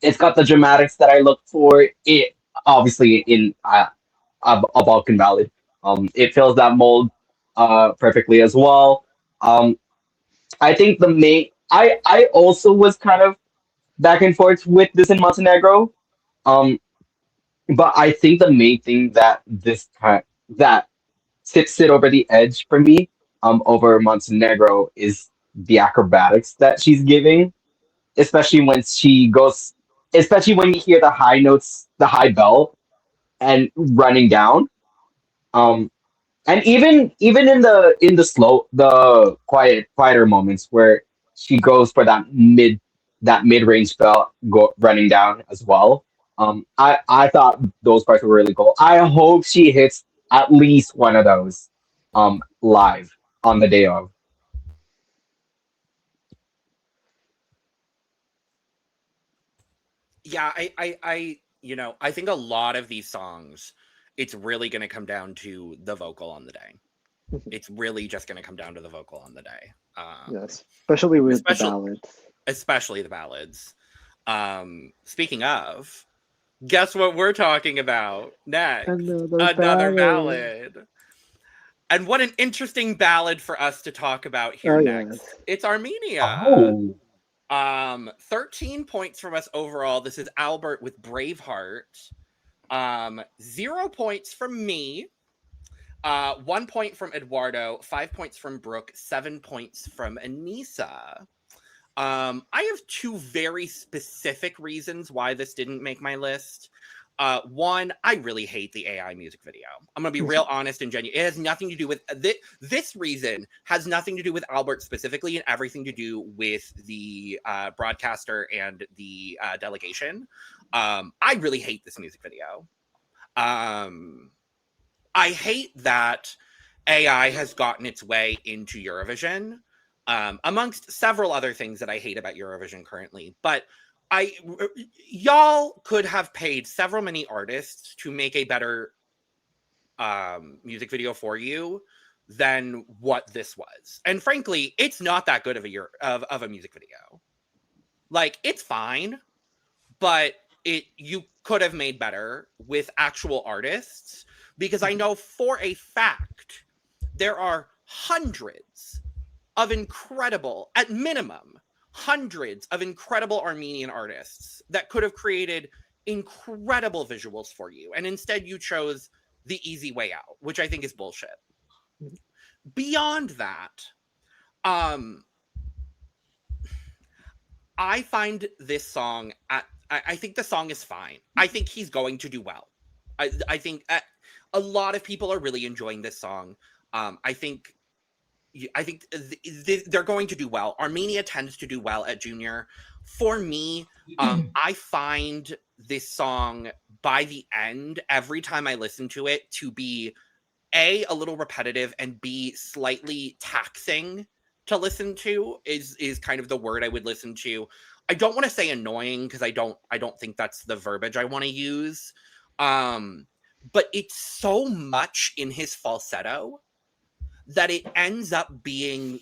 It's got the dramatics that I look for. It obviously in a Balkan ballad. It fills that mold perfectly as well. Um, I think the main. I also was kind of back and forth with this in Montenegro. Um, but I think the main thing that this time that tips it over the edge for me, over Montenegro is the acrobatics that she's giving, especially when she goes, especially when you hear the high notes, the high bell, and running down. Um, and even in the slow, the quieter moments where she goes for that mid range bell go running down as well. I thought those parts were really cool. I hope she hits at least one of those live on the day of. Yeah, I think a lot of these songs, it's really going to come down to the vocal on the day. It's really just going to come down to the vocal on the day. Yes. Especially with the especially- ballads. Especially the ballads. Speaking of, guess what we're talking about next? Another ballad. And what an interesting ballad for us to talk about here Oh, next. yes. It's Armenia. Oh, 13 points from us overall. This is Albert with Braveheart. 0 points from me. 1 point from Eduardo, 5 points from Brook, 7 points from Aneesa. I have two very specific reasons why this didn't make my list. One, I really hate the AI music video. I'm gonna be real honest and genuine. It has nothing to do with this reason has nothing to do with Albert specifically, and everything to do with the broadcaster and the delegation. I really hate this music video. I hate that AI has gotten its way into Eurovision, amongst several other things that I hate about Eurovision currently. But y'all could have paid several many artists to make a better music video for you than what this was. And frankly, it's not that good of a music video. Like, it's fine, but you could have made better with actual artists, because I know for a fact there are hundreds of incredible, at minimum, hundreds of incredible Armenian artists that could have created incredible visuals for you. And instead you chose the easy way out, which I think is bullshit. Beyond that, I find this song, I think the song is fine. I think he's going to do well. I think a lot of people are really enjoying this song. I think they're going to do well. Armenia tends to do well at Junior. For me, I find this song by the end, every time I listen to it, to be A, a little repetitive, and B, slightly taxing to listen to is kind of the word I would listen to. I don't want to say annoying, because I don't think that's the verbiage I want to use. But it's so much in his falsetto that it ends up being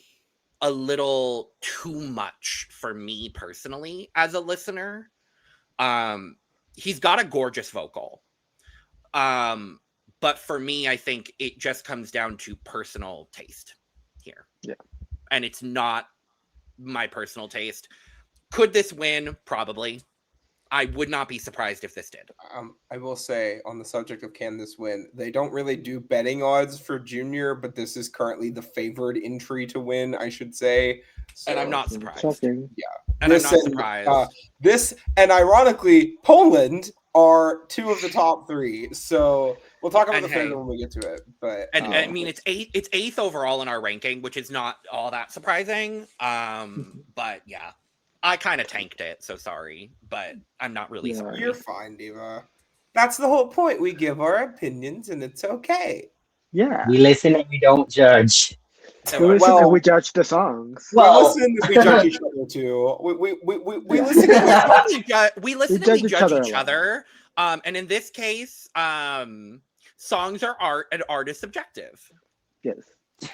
a little too much for me personally as a listener. He's got a gorgeous vocal. But for me, I think it just comes down to personal taste here. Yeah. And it's not my personal taste. Could this win? Probably. I would not be surprised if this did. I will say, on the subject of can this win, they don't really do betting odds for Junior, but this is currently the favored entry to win, I should say. So, And I'm not surprised. Shocking. And I'm not surprised. This, and ironically, Poland are two of the top three. So we'll talk about And the third hey, one when we get to it. But And I mean, it's eighth overall in our ranking, which is not all that surprising. But yeah, I kind of tanked it, so sorry, but I'm not really Yeah. sorry. you're fine, Diva. That's the whole point. We give our opinions, and it's okay. Yeah. We listen and we don't judge. So, We listen and Well- we judge the songs. We Well, listen and we judge each other too. We Yeah. listen and we listen and we judge each other. And in this case, songs are art and art is subjective. Yes.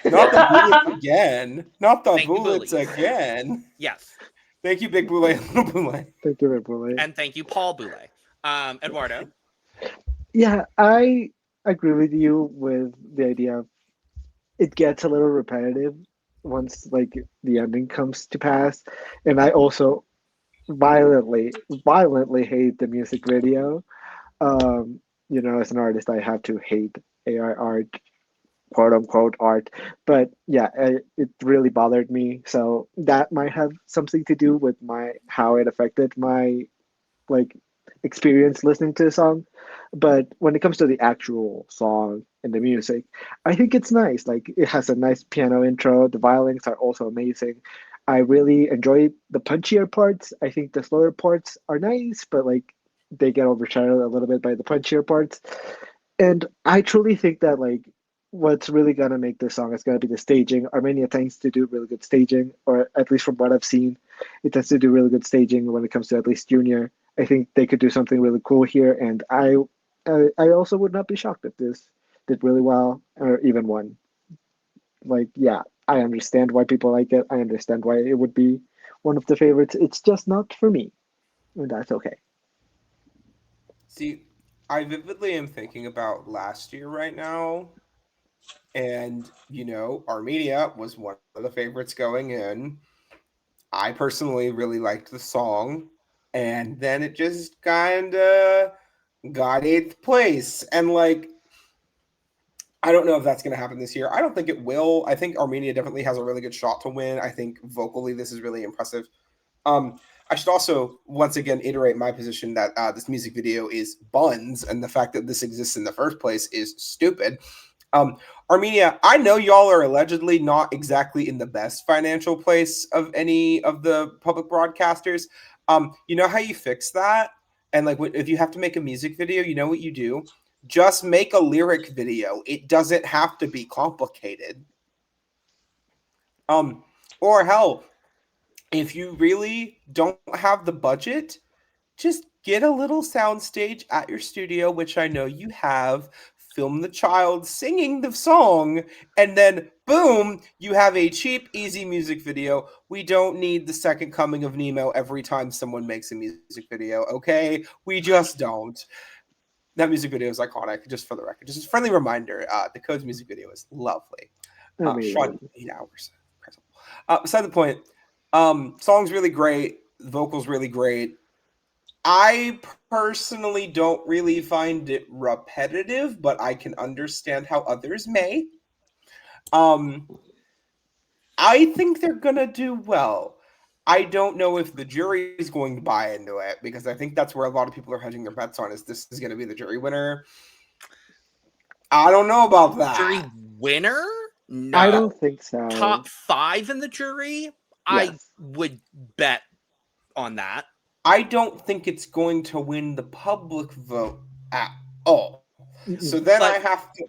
not the bullets again. Not the Thank you, bullets bullies. again. Yes, Thank you, Big Boule, Little Boule. Thank you, Bully. and thank you, Paul Boulay. Eduardo. Yeah, I agree with you with the idea of it gets a little repetitive once like the ending comes to pass. And I also violently hate the music video. As an artist I have to hate AI art, quote unquote art. But yeah, it really bothered me. So that might have something to do with how it affected my like experience listening to the song. But when it comes to the actual song and the music, I think it's nice. Like it has a nice piano intro. The violins are also amazing. I really enjoy the punchier parts. I think the slower parts are nice, but like they get overshadowed a little bit by the punchier parts. And I truly think that like what's really gonna make this song is gonna be the staging. Armenia tends to do really good staging, or at least from what I've seen, it tends to do really good staging when it comes to at least Junior. I think they could do something really cool here, and I also would not be shocked if this did really well or even won. Like, yeah, I understand why people like it. I understand why it would be one of the favorites. It's just not for me, and that's okay. See, I vividly am thinking about last year right now. And, Armenia was one of the favorites going in. I personally really liked the song. And then it just kind of got eighth place. And, I don't know if that's going to happen this year. I don't think it will. I think Armenia definitely has a really good shot to win. I think vocally this is really impressive. I should also once again iterate my position that this music video is buns, and the fact that this exists in the first place is stupid. Armenia, I know y'all are allegedly not exactly in the best financial place of any of the public broadcasters. You know how you fix that? And if you have to make a music video, you know what you do? Just make a lyric video. It doesn't have to be complicated. Or hell, if you really don't have the budget, just get a little soundstage at your studio, which I know you have. Film the child singing the song, and then boom, you have a cheap, easy music video. We don't need the second coming of Nemo every time someone makes a music video, okay? We just don't. That music video is iconic, just for the record. Just a friendly reminder, the Code's music video is lovely. Fun, 8 hours. Beside the point, song's really great, the vocal's really great. I personally don't really find it repetitive, but I can understand how others may. I think they're gonna do well. I don't know if the jury is going to buy into it, because I think that's where a lot of people are hedging their bets on, is this is going to be the jury winner. I don't know about that. Jury winner? No. I don't think so. Top 5 in the jury? I would bet on that. I don't think it's going to win the public vote at all. So then I have to...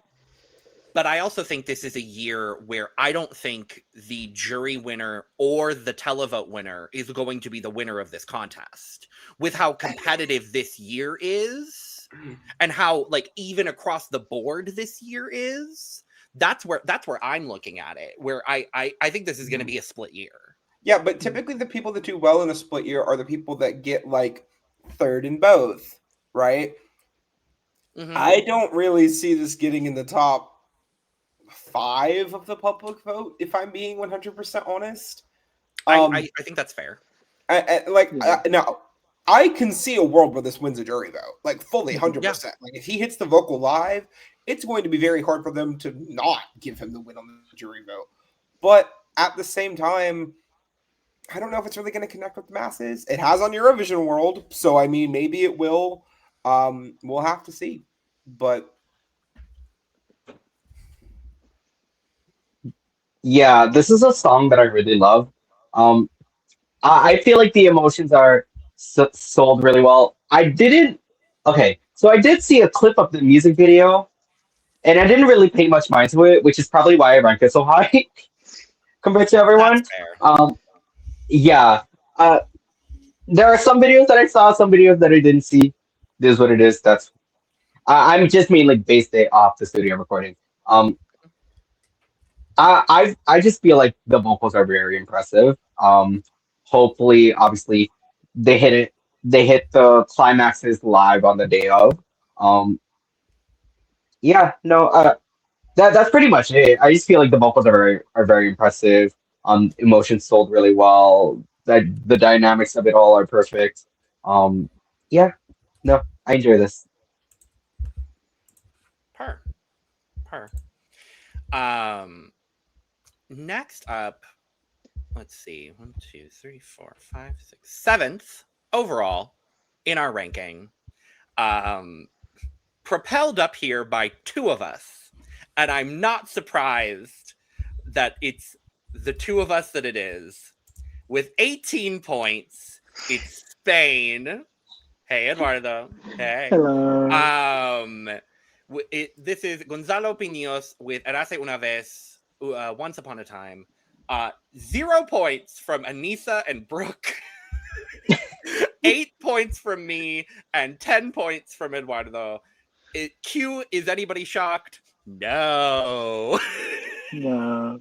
But I also think this is a year where I don't think the jury winner or the televote winner is going to be the winner of this contest. With how competitive this year is, and how even across the board this year is, that's where I'm looking at it. Where I think this is going to be a split year. Yeah, but typically the people that do well in a split year are the people that get third in both, right? Mm-hmm. I don't really see this getting in the top 5 of the public vote, if I'm being 100% honest. I think that's fair. Now, I can see a world where this wins a jury vote, fully 100%. Yeah. If he hits the vocal live, it's going to be very hard for them to not give him the win on the jury vote. But at the same time, I don't know if it's really going to connect with the masses. It has on Eurovision World, so maybe it will. We'll have to see. But Yeah, this is a song that I really love. Um, I feel like the emotions are sold really well. I didn't. Okay, so I did see a clip of the music video, and I didn't really pay much mind to it, which is probably why I rank it so high compared to That's everyone. fair. Yeah. Uh, there are some videos that I saw, some videos that I didn't see. This is what it is. I'm just mainly based it off the studio recording. Um, I just feel like the vocals are very impressive. Hopefully, obviously, they hit it. They hit the climaxes live on the day of. Um, yeah, no, that's pretty much it. I just feel like the vocals are very impressive. Emotions sold really well. That the dynamics of it all are perfect. Um, yeah, no, I enjoy this. Per. Per. Um, next up, let's see. 1, 2, 3, 4, 5, 6, 7th overall in our ranking. Propelled up here by two of us. And I'm not surprised that it's the two of us that it is. With 18 points, it's Spain. Hey, Eduardo. Hey. Hello. This is Gonzalo Piños with Érase una vez, Once Upon a Time. 0 points from Aneesa and Brook. 8 points from me and 10 points from Eduardo. Q, is anybody shocked? No. No.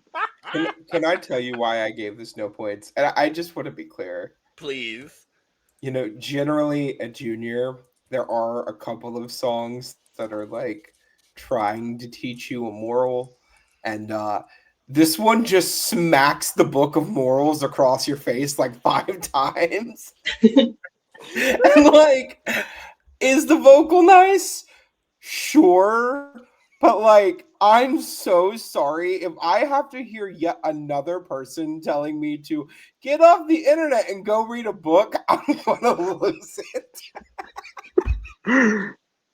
can I tell you why I gave this no points? And I just want to be clear. Please. Generally at Junior, there are a couple of songs that are like trying to teach you a moral, and this one just smacks the book of morals across your face like 5 times. And like, is the vocal nice? Sure. But like, I'm so sorry if I have to hear yet another person telling me to get off the internet and go read a book. I'm gonna lose it.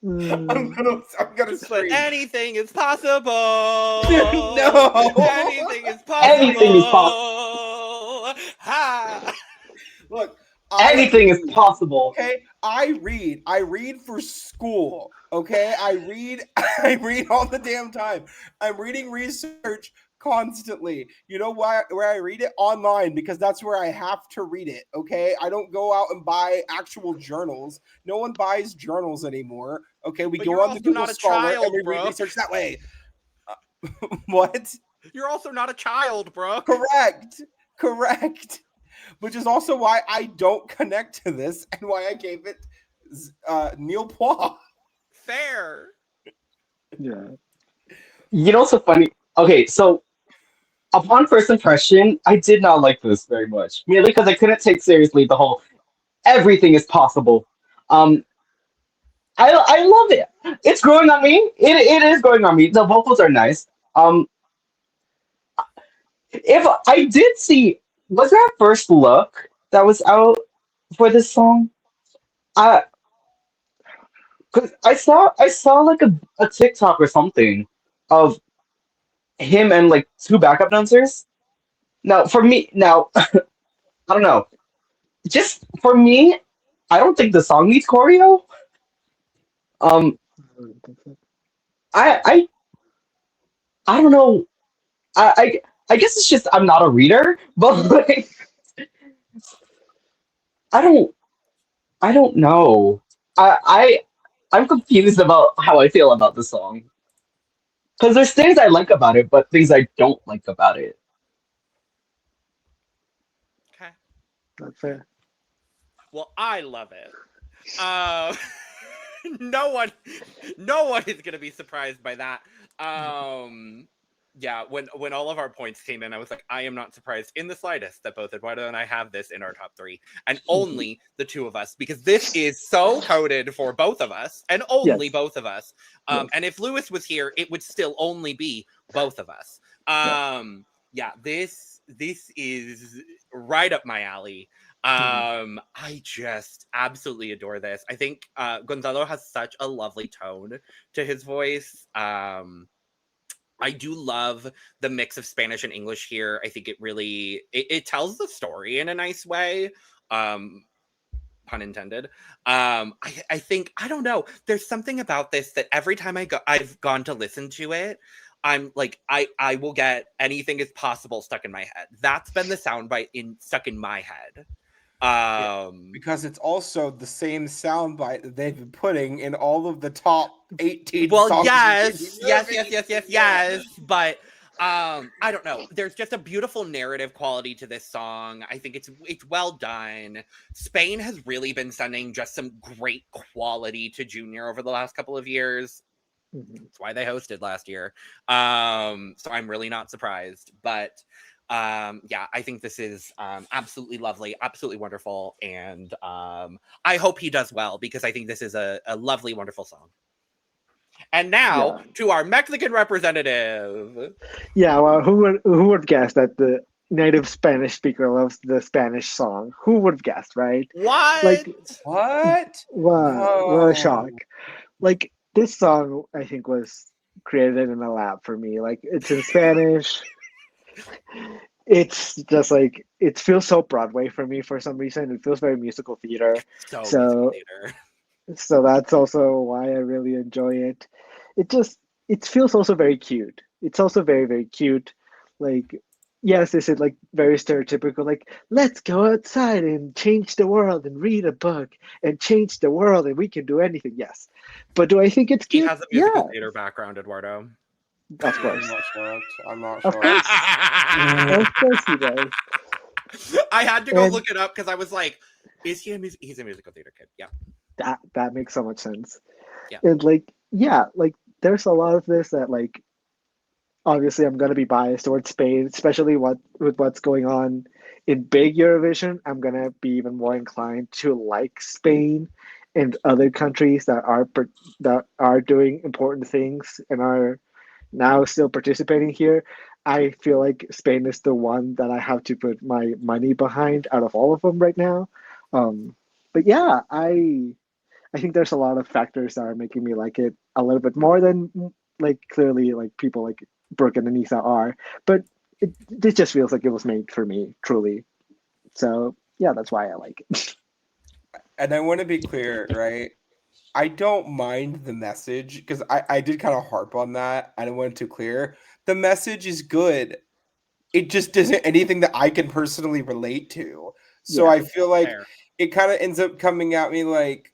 I'm gonna But scream. anything is possible. No. Anything is possible. Anything is possible. Ha! Look, Anything is possible. Okay, I read for school. Okay, I read all the damn time. I'm reading research constantly. You know why where I read it? Online, because that's where I have to read it. Okay, I don't go out and buy actual journals. No one buys journals anymore. Okay, we But go you're on the also Google not a Scholar child, and we read Brooke. research that way. What? You're also not a child, bro. Correct. Which is also why I don't connect to this and why I gave it nil point. Fair. Yeah. You know, so funny. Okay, so upon first impression, I did not like this very much, merely because I couldn't take seriously the whole everything is possible. Um, I love it. It's growing on me. It is growing on me. The vocals are nice. Um, if I did see, was that first look that was out for this song? I Cause I saw like a TikTok or something of him and like two backup dancers. Now for me, I don't know. Just for me, I don't think the song needs choreo. Um, I I I don't know. I guess it's just I'm not a reader, but like I don't I don't know. I'm confused about how I feel about the song. Because there's things I like about it, but things I don't like about it. Okay. That's fair. Well, I love it. Uh, no one is gonna be surprised by that. Yeah, when all of our points came in, I was like, I am not surprised in the slightest that both Eduardo and I have this in our top 3, and only the two of us, because this is so coded for both of us, and only Yes. both of us. Yes. And if Lewis was here, it would still only be both of us. Yeah, this is right up my alley. I just absolutely adore this. I think Gonzalo has such a lovely tone to his voice. I do love the mix of Spanish and English here. I think it really it tells the story in a nice way. Pun intended. I think I don't know. There's something about this that every time I've gone to listen to it, I'm like I will get anything is possible stuck in my head. That's been the soundbite stuck in my head. Because it's also the same soundbite that they've been putting in all of the top 18 Well, songs. yes. But I don't know. There's just a beautiful narrative quality to this song. I think it's well done. Spain has really been sending just some great quality to Junior over the last couple of years. That's why they hosted last year. So I'm really not surprised. But yeah, I think this is absolutely lovely, absolutely wonderful, and I hope he does well because I think this is a lovely, wonderful song. And now to our Mexican representative. Yeah, well, who would guess that the native Spanish speaker loves the Spanish song? Who would have guessed, right? What? Like, What? what a shock! Like, this song, I think, was created in a lab for me. Like, it's in Spanish. It's just like it feels so Broadway for me for some reason. It feels very musical theater. So So musical theater. so that's also why I really enjoy it. It feels also very cute. It's also very, very cute. Like, yes, this is like very stereotypical, like, let's go outside and change the world and read a book and change the world and we can do anything. Yes. But do I think it's He cute? has a musical Yeah, theater background, Eduardo. of I'm course. not shocked. I'm not Of shocked. course. Of course he does. I had to go And look it up because I was like, is he he's a musical theater kid? Yeah. that makes so much sense. Yeah. And like, yeah, like there's a lot of this that like obviously I'm gonna be biased towards Spain, especially with what's going on in big Eurovision. I'm gonna be even more inclined to like Spain and other countries that are doing important things and are now still participating here. I feel like Spain is the one that I have to put my money behind out of all of them right now. But yeah, I think there's a lot of factors that are making me like it a little bit more than like clearly like people like Brook and Aneesa are. But this just feels like it was made for me, truly. So yeah, that's why I like it. And I want to be clear, right? I don't mind the message because I did kind of harp on that. I don't want it too clear. The message is good. It just isn't anything that I can personally relate to. So Yeah. I feel like Fair. it kind of ends up coming at me like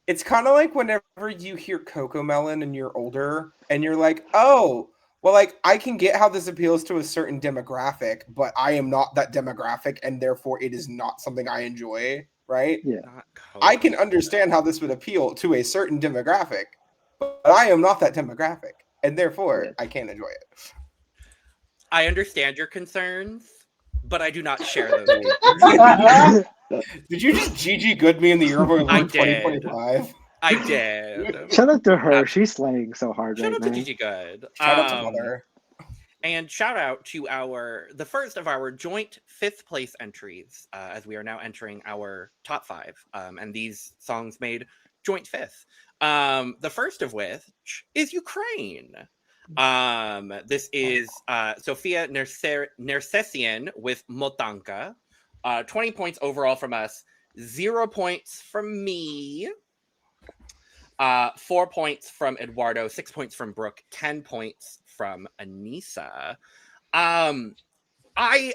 it's kind of like whenever you hear Coco Melon and you're older and you're like, oh, well, like I can get how this appeals to a certain demographic, but I am not that demographic, and therefore it is not something I enjoy, right? Yeah. Not I can Coco. understand how this would appeal to a certain demographic, but I am not that demographic, and therefore Yeah. I can't enjoy it. I understand your concerns, but I do not share those views. Did you just Gigi Good me in the Eurovision I Award did. 2025? I did. Shout out to her. She's slaying so hard Shout right out to now. Gigi Good. Shout out to Mother. And shout out to the first of our joint 5th place entries, as we are now entering our top 5. And these songs made joint 5th. The first of which is Ukraine. This is Sofia Nersessian with Motanka. 20 points overall from us, 0 points from me. 4 points from Eduardo, 6 points from Brook, 10 points from Aneesa. I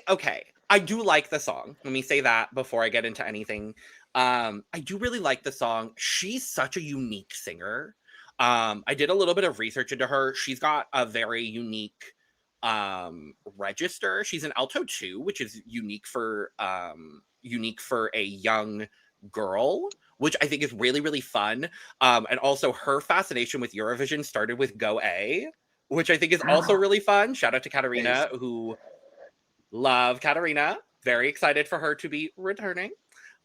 do like the song. Let me say that before I get into anything. I do really like the song. She's such a unique singer. I did a little bit of research into her. She's got a very unique register. She's an alto 2, which is unique for a young girl, which I think is really, really fun. And also her fascination with Eurovision started with Go A, which I think is also really fun. Shout out to Katarina, who love Katarina. Very excited for her to be returning.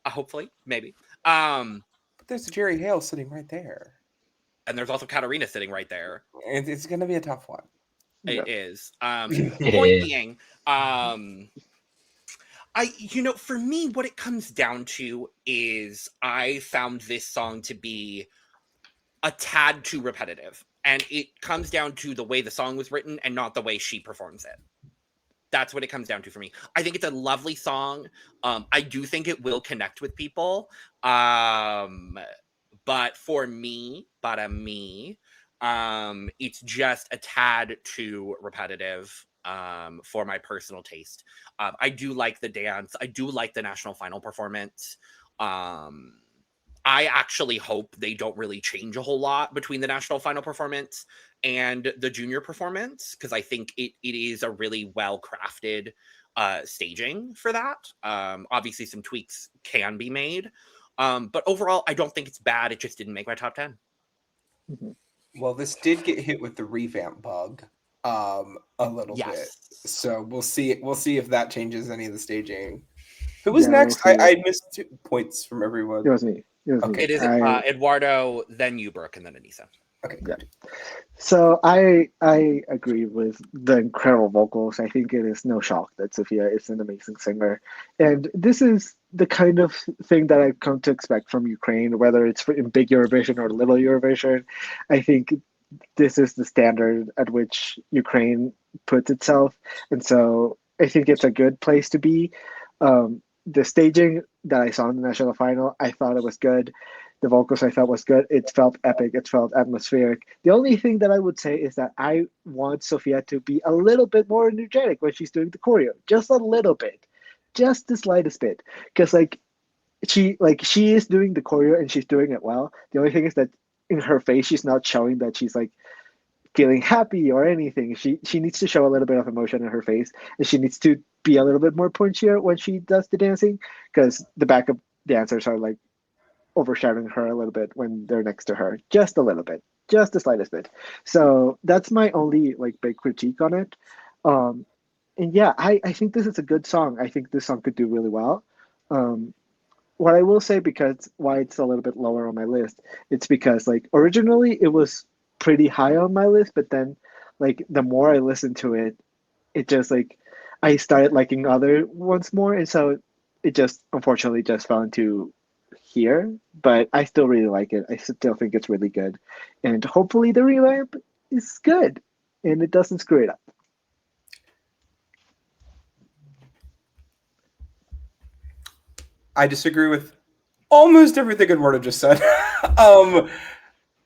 Hopefully, maybe. But there's Jerry Hale sitting right there. And there's also Katarina sitting right there. It's going to be a tough one. It is. It Point is. being, For me, what it comes down to is I found this song to be a tad too repetitive. And it comes down to the way the song was written and not the way she performs it. That's what it comes down to for me. I think it's a lovely song. I do think it will connect with people. But for me, it's just a tad too repetitive for my personal taste. I do like the dance. I do like the national final performance. I actually hope they don't really change a whole lot between the national final performance and the junior performance, because I think it is a really well-crafted staging for that. Obviously, some tweaks can be made. But overall, I don't think it's bad. It just didn't make my top 10. Well, this did get hit with the revamp bug a little bit. So we'll see if that changes any of the staging. Who was next? I missed 2 points from everyone. It was me. It is Eduardo, then you, Brook, and then Aneesa. Okay. Yeah. So I agree with the incredible vocals. I think it is no shock that Sophia is an amazing singer. And this is the kind of thing that I've come to expect from Ukraine, whether it's in big Eurovision or little Eurovision. I think this is the standard at which Ukraine puts itself. And so I think it's a good place to be. The staging that I saw in the national final, I thought it was good. The vocals I thought was good. It felt epic. It felt atmospheric. The only thing that I would say is that I want Sophia to be a little bit more energetic when she's doing the choreo. Just a little bit. Just the slightest bit. Because she is doing the choreo and she's doing it well. The only thing is that in her face, she's not showing that she's feeling happy or anything. She needs to show a little bit of emotion in her face, and she needs to be a little bit more punchier when she does the dancing, because the backup dancers are overshadowing her a little bit when they're next to her, just a little bit, just the slightest bit. So that's my only big critique on it. And yeah, I think this is a good song. I think this song could do really well. What I will say, because why it's a little bit lower on my list, it's because originally it was pretty high on my list, but then the more I listened to it, it just I started liking other ones more, and so it just unfortunately just fell into here. But I still really like it. I still think it's really good, and hopefully the revamp is good and it doesn't screw it up. I disagree with almost everything Eduardo just said.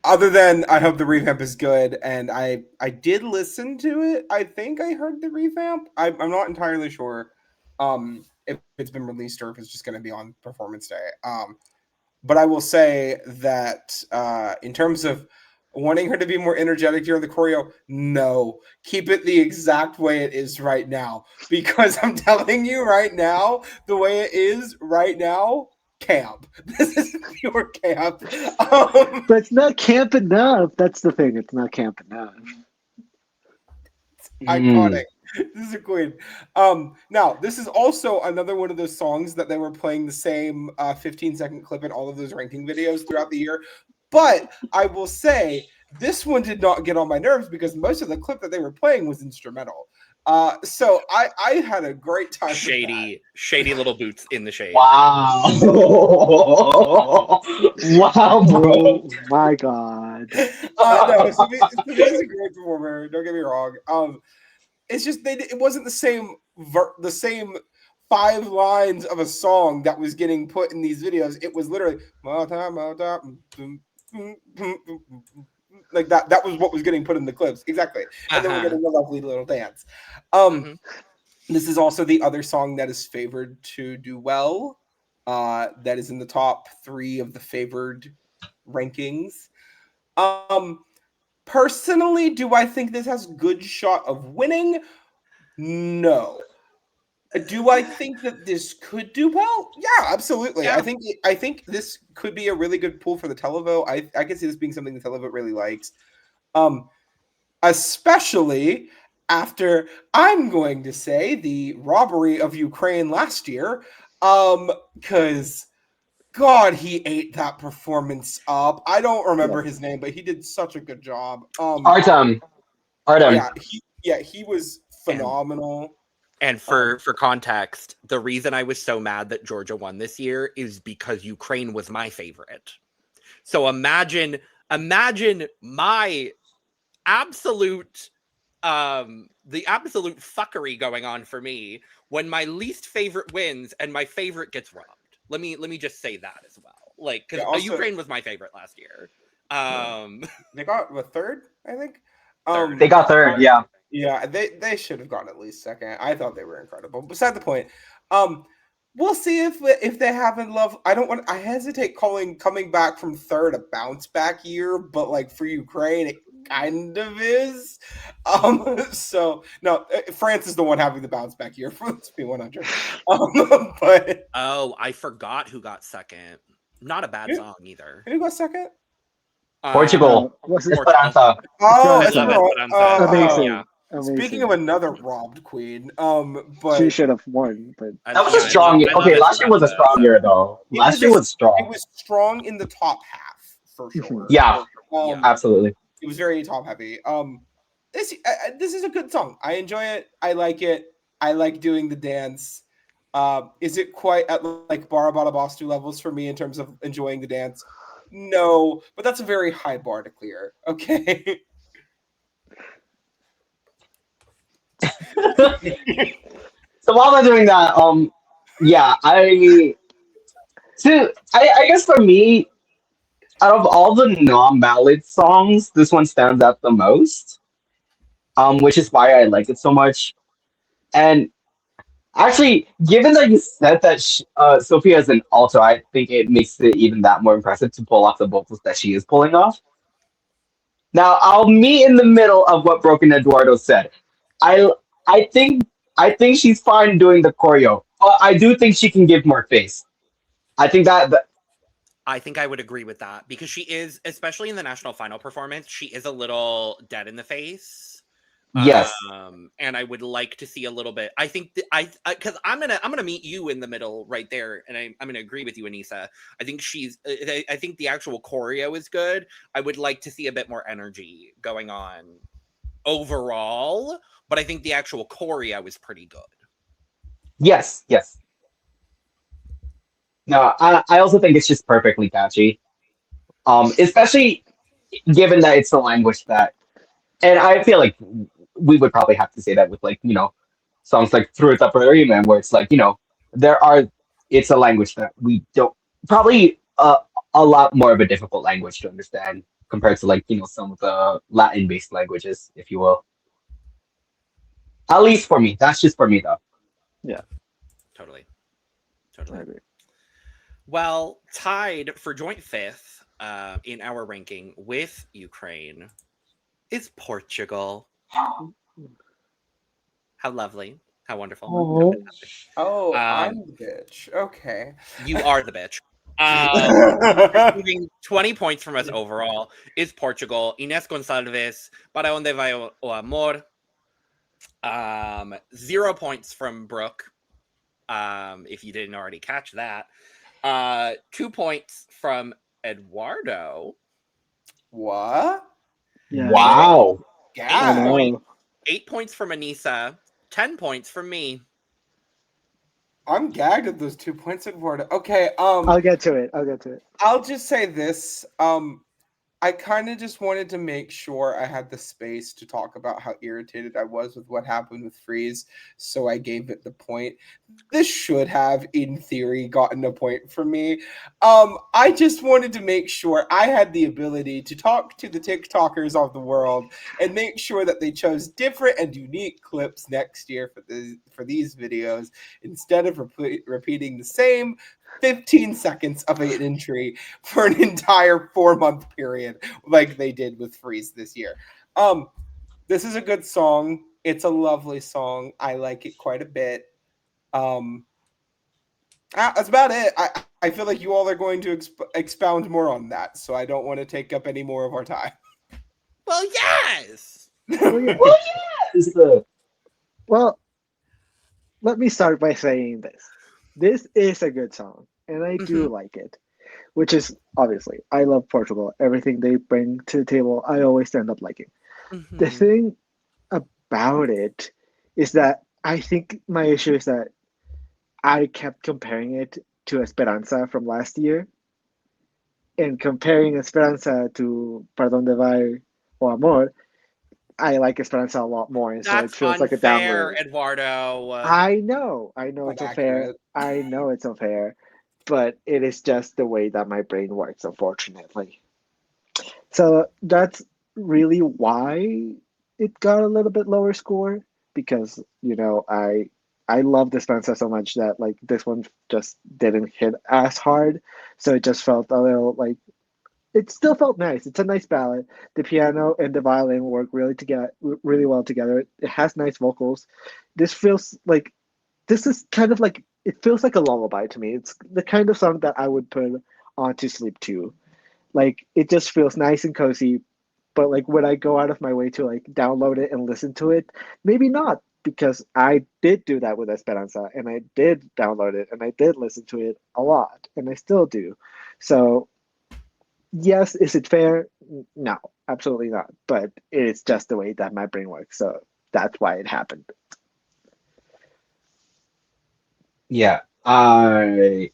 Other than I hope the revamp is good, and I did listen to it. I think I heard the revamp. I'm not entirely sure if it's been released or if it's just going to be on performance day. But I will say that in terms of wanting her to be more energetic during the choreo, no. Keep it the exact way it is right now. Because I'm telling you right now, the way it is right now, camp. This is pure camp. But it's not camp enough. That's the thing. It's not camp enough. Iconic. This is a queen. Now, this is also another one of those songs that they were playing the same 15-second clip in all of those ranking videos throughout the year. But I will say, this one did not get on my nerves because most of the clip that they were playing was instrumental. So I had a great time. Shady little boots in the shade. Wow. Wow, bro. Oh my God. No, Sophia's a great performer. Don't get me wrong. It's just it wasn't the same 5 lines of a song that was getting put in these videos. It was literally like that. That was what was getting put in the clips. Exactly. And then we're getting a lovely little dance. This is also the other song that is favored to do well. That is in the top 3 of the favored rankings. Personally, do I think this has good shot of winning? No. Do I think that this could do well? Yeah, absolutely. Yeah. I think this could be a really good pool for the televote. I can see this being something the televote really likes. Especially after, I'm going to say, the robbery of Ukraine last year. Because God, he ate that performance up. I don't remember his name, but he did such a good job. Artem. Yeah, he was phenomenal. And for context, the reason I was so mad that Georgia won this year is because Ukraine was my favorite. So imagine my absolute the absolute fuckery going on for me when my least favorite wins and my favorite gets robbed. Let me just say that as well. Like, because Ukraine was my favorite last year. They got what, third, I think. Third. They got third, yeah. Yeah, they should have gone at least second. I thought they were incredible. Beside the point, we'll see if they have in love. I hesitate coming back from third a bounce back year, but like for Ukraine, it kind of is. So no, France is the one having the bounce back year for this P100. But Oh, I forgot who got second. Not a bad song either. who got second? Portugal. What's it? Esperanza. Oh, I it's love Esperanza. Amazing. Yeah. Amazing. Speaking of another robbed queen, but She should have won, but That was a strong year. Okay, last year was a strong year, though. Last year was it strong. was strong in the top half for sure. Yeah, Yeah. absolutely. It was very top heavy. This is a good song. I enjoy it. I like it. I like doing the dance. Is it quite at like Barabara Bastu levels for me in terms of enjoying the dance? No, but that's a very high bar to clear. Okay. So while they're doing that, yeah, I guess for me, out of all the non-ballad songs, this one stands out the most. Which is why I like it so much. And actually, given that you said that Sophia is an alto, I think it makes it even that more impressive to pull off the vocals that she is pulling off. Now, I'll meet in the middle of what Brook and Eduardo said. I think she's fine doing the choreo. I do think she can give more face. I think that I think I would agree with that because she is, especially in the national final performance, she is a little dead in the face. yes. And I would like to see a little bit. I think because I'm gonna meet you in the middle right there, and I'm gonna agree with you, Aneesa. I think I think the actual choreo is good. I would like to see a bit more energy going on overall, but I think the actual choreo is pretty good. Yes. No, I also think it's just perfectly catchy. Especially given that it's a language that, and I feel like we would probably have to say that with like, songs like Through It Up Riemann, where it's like, it's a language that we don't, probably a lot more of a difficult language to understand compared to like, some of the Latin-based languages, if you will. At least for me. That's just for me, though. yeah, Totally. I agree. Well, tied for joint fifth in our ranking with Ukraine is Portugal. How lovely. How wonderful. Oh. Oh, I'm Um, the bitch. Okay. You are the bitch. Receiving 20 points from us overall is Portugal. Inés Gonçalves, Para Onde Vai o Amor. 0 points from Brook. If you didn't already catch that. 2 points from Eduardo. What? Yeah. Wow. I Yeah. know. 8 points from Aneesa. 10 points from me. I'm gagged at those 2 points, Eduardo. Okay. I'll get to it. I'll just say this. I kind of just wanted to make sure I had the space to talk about how irritated I was with what happened with Freeze, so I gave it the point. This should have, in theory, gotten a point for me. I just wanted to make sure I had the ability to talk to the TikTokers of the world and make sure that they chose different and unique clips next year for these videos instead of repeating the same 15 seconds of an entry for an entire 4-month period like they did with Freeze this year. This is a good song. It's a lovely song. I like it quite a bit. That's about it. I feel like you all are going to expound more on that, so I don't want to take up any more of our time. Well, yes. Well, yeah. Yes. Well, let me start by saying this. This is a good song, and I do like it, which is obviously, I love Portugal. Everything they bring to the table, I always end up liking. The thing about it is that I think my issue is that I kept comparing it to Esperanza from last year, and comparing Esperanza to Perdón de Valle o Amor, I like Esperanza a lot more, and so it That's feels like a unfair, downgrade. Eduardo. I know it's unfair. Inaccurate. I know it's unfair, but it is just the way that my brain works, unfortunately. So that's really why it got a little bit lower score because I love Dispensa so much that like this one just didn't hit as hard, so it just felt a little like it still felt nice. It's a nice ballad. The piano and the violin work really well together. It has nice vocals. This feels like this is kind of like it feels like a lullaby to me. It's the kind of song that I would put on to sleep to. Like it just feels nice and cozy, but like would I go out of my way to like download it and listen to it? Maybe not, because I did do that with Esperanza and I did download it and I did listen to it a lot and I still do. So yes, is it fair? No, absolutely not. But it's just the way that my brain works. So that's why it happened. Yeah. The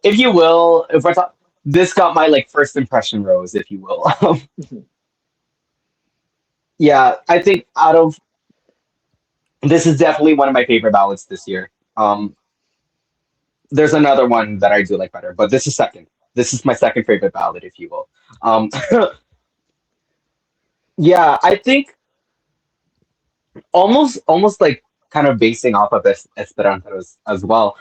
if you will, if I thought this got my like first impression rose, if you will. Yeah, I think out of this is definitely one of my favorite ballads this year. There's another one that I do like better, but this is second. This is my second favorite ballad, if you will. Um, yeah, I think almost like kind of basing off of Esperanza as well.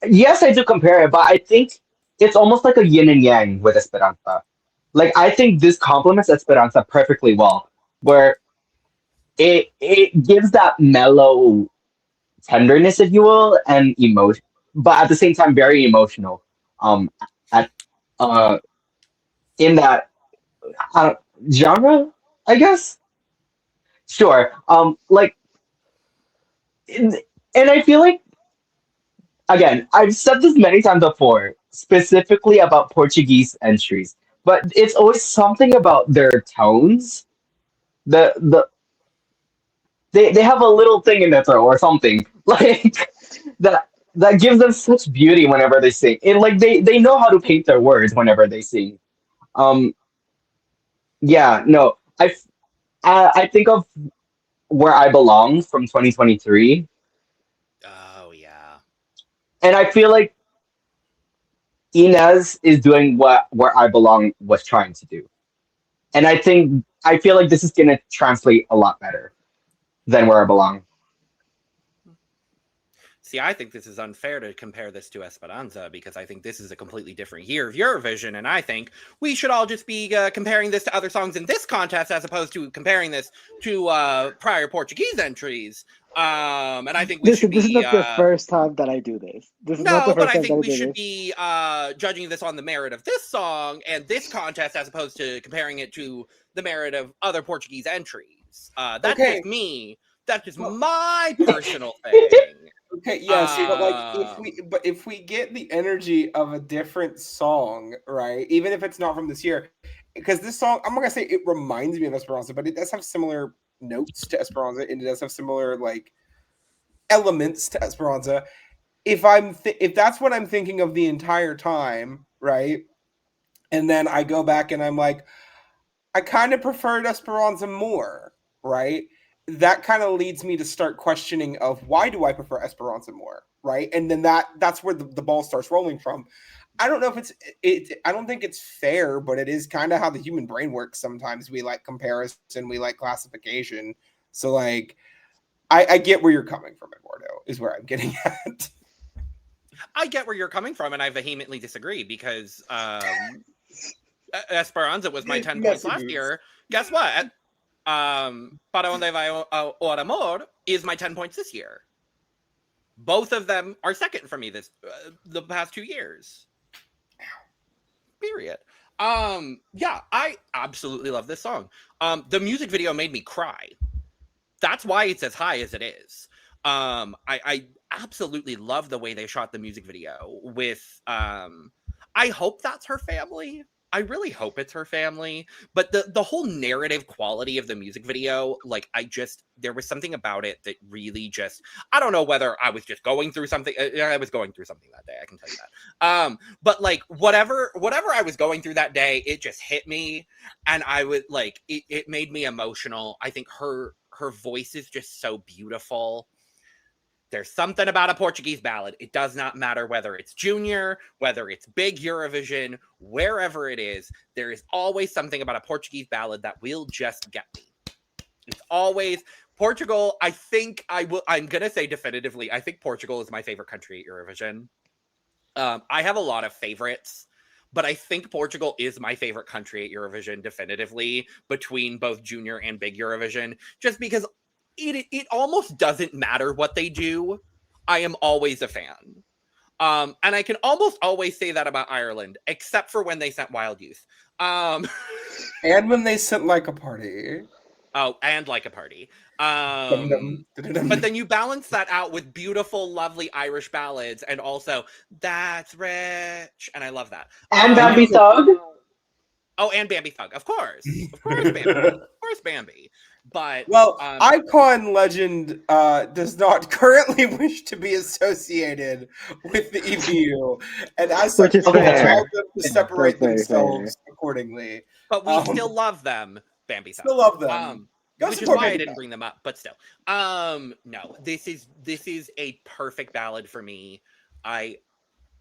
Yes, I do compare it, but I think it's almost like a yin and yang with Esperanza. Like I think this complements Esperanza perfectly well, where it gives that mellow tenderness, if you will, and emotion, but at the same time very emotional. At uh in that uh, genre, I guess. Sure. Like, in, and I feel like again, I've said this many times before, specifically about Portuguese entries, but it's always something about their tones. The they have a little thing in their throat or something like that gives them such beauty whenever they sing. And like they know how to paint their words whenever they sing. Um, yeah, no, I think of Where I Belong from 2023, Oh yeah. and I feel like Inez is doing what Where I Belong was trying to do. And I feel like this is gonna translate a lot better than Where I Belong. See, I think this is unfair to compare this to Esperanza because I think this is a completely different year of Eurovision, and I think we should all just be comparing this to other songs in this contest as opposed to comparing this to prior Portuguese entries. And I think we should This is be not the first time that I do this. This is not the no, but first I time that think I we do should this. be judging this on the merit of this song and this contest as opposed to comparing it to the merit of other Portuguese entries. That's Okay. just me. That's just Well- my personal thing. Okay, yes, but like if we get the energy of a different song, right? Even if it's not from this year, because this song, I'm not gonna say it reminds me of Esperanza, but it does have similar notes to Esperanza, and it does have similar like elements to Esperanza. If that's what I'm thinking of the entire time, right? And then I go back and I'm like, I kind of preferred Esperanza more, right? That kind of leads me to start questioning of why do I prefer Esperanza more, right? And then that's where the ball starts rolling from. I don't know if I don't think it's fair, but it is kind of how the human brain works. Sometimes we like comparison, we like classification. So like I get where you're coming from, Eduardo, is where I'm getting at. I get where you're coming from, and I vehemently disagree because Esperanza was my 10 points last year. Guess what? Para Donde Va o Amor is my 10 points this year. Both of them are second for me the past 2 years. Period. Yeah, I absolutely love this song. The music video made me cry. That's why it's as high as it is. I absolutely love the way they shot the music video with I hope that's her family. I really hope it's her family, but the whole narrative quality of the music video, like there was something about it that really just, I don't know whether I was just going through something. I was going through something that day, I can tell you that. But like whatever I was going through that day, it just hit me, and I would like it made me emotional. I think her voice is just so beautiful. There's something about a Portuguese ballad. It does not matter whether it's Junior, whether it's big Eurovision, wherever it is. There is always something about a Portuguese ballad that will just get me. It's always Portugal. I think I'm going to say definitively, I think Portugal is my favorite country at Eurovision. I have a lot of favorites, but I think Portugal is my favorite country at Eurovision definitively between both Junior and big Eurovision, just because it almost doesn't matter what they do. I am always a fan. And I can almost always say that about Ireland, except for when they sent Wild Youth. And when they sent Like a Party. Oh, and Like a Party. But then you balance that out with beautiful, lovely Irish ballads, and also That's Rich. And I love that. And Bambi Thug. Oh, and Bambi Thug. Of course, Bambi. Of course, Bambi. But well, Icon Legend does not currently wish to be associated with the EBU, and as such, Which is we fair. allow them to separate That's very themselves accordingly. But we still love them, Bambi Thug. Still love them. Which is why I didn't bring them up, but still. No, this is a perfect ballad for me. I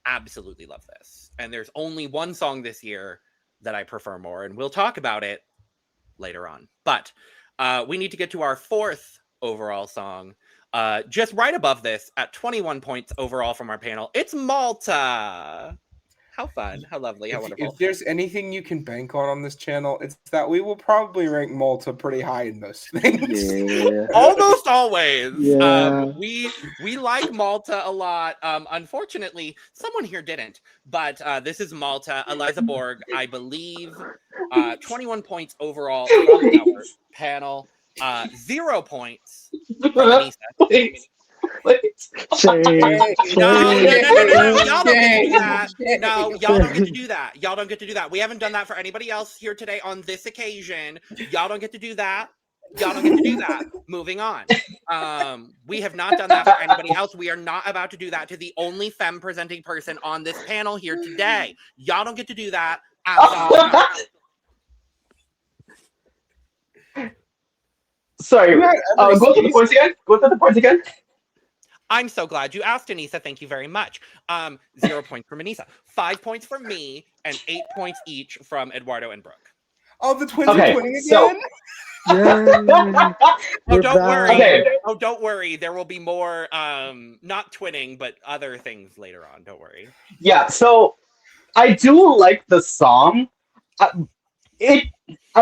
absolutely love this. And there's only one song this year that I prefer more, and we'll talk about it later on. But we need to get to our fourth overall song. Just right above this, at 21 points overall from our panel, it's Malta. How fun, how lovely, how wonderful. If there's anything you can bank on this channel, it's that we will probably rank Malta pretty high in most things. Yeah. Almost always. Yeah. We like Malta a lot. Unfortunately, someone here didn't. But this is Malta, Eliza Borg, I believe. 21 points overall from our panel. 0 points from Aneesa. No, y'all don't get to do that. No, y'all don't get to do that. Y'all don't get to do that. We haven't done that for anybody else here today on this occasion. Y'all don't get to do that. Y'all don't get to do that. Moving on. We have not done that for anybody else. We are not about to do that to the only femme presenting person on this panel here today. Y'all don't get to do that. Sorry. Go to the points again. I'm so glad you asked, Aneesa. Thank you very much. 0 points from Aneesa, 5 points from me, and 8 points each from Eduardo and Brook. Oh, the twins are twinning again? Yeah. Oh, don't worry. Okay. Oh, don't worry. There will be more, not twinning, but other things later on. Don't worry. Yeah, so I do like the song. I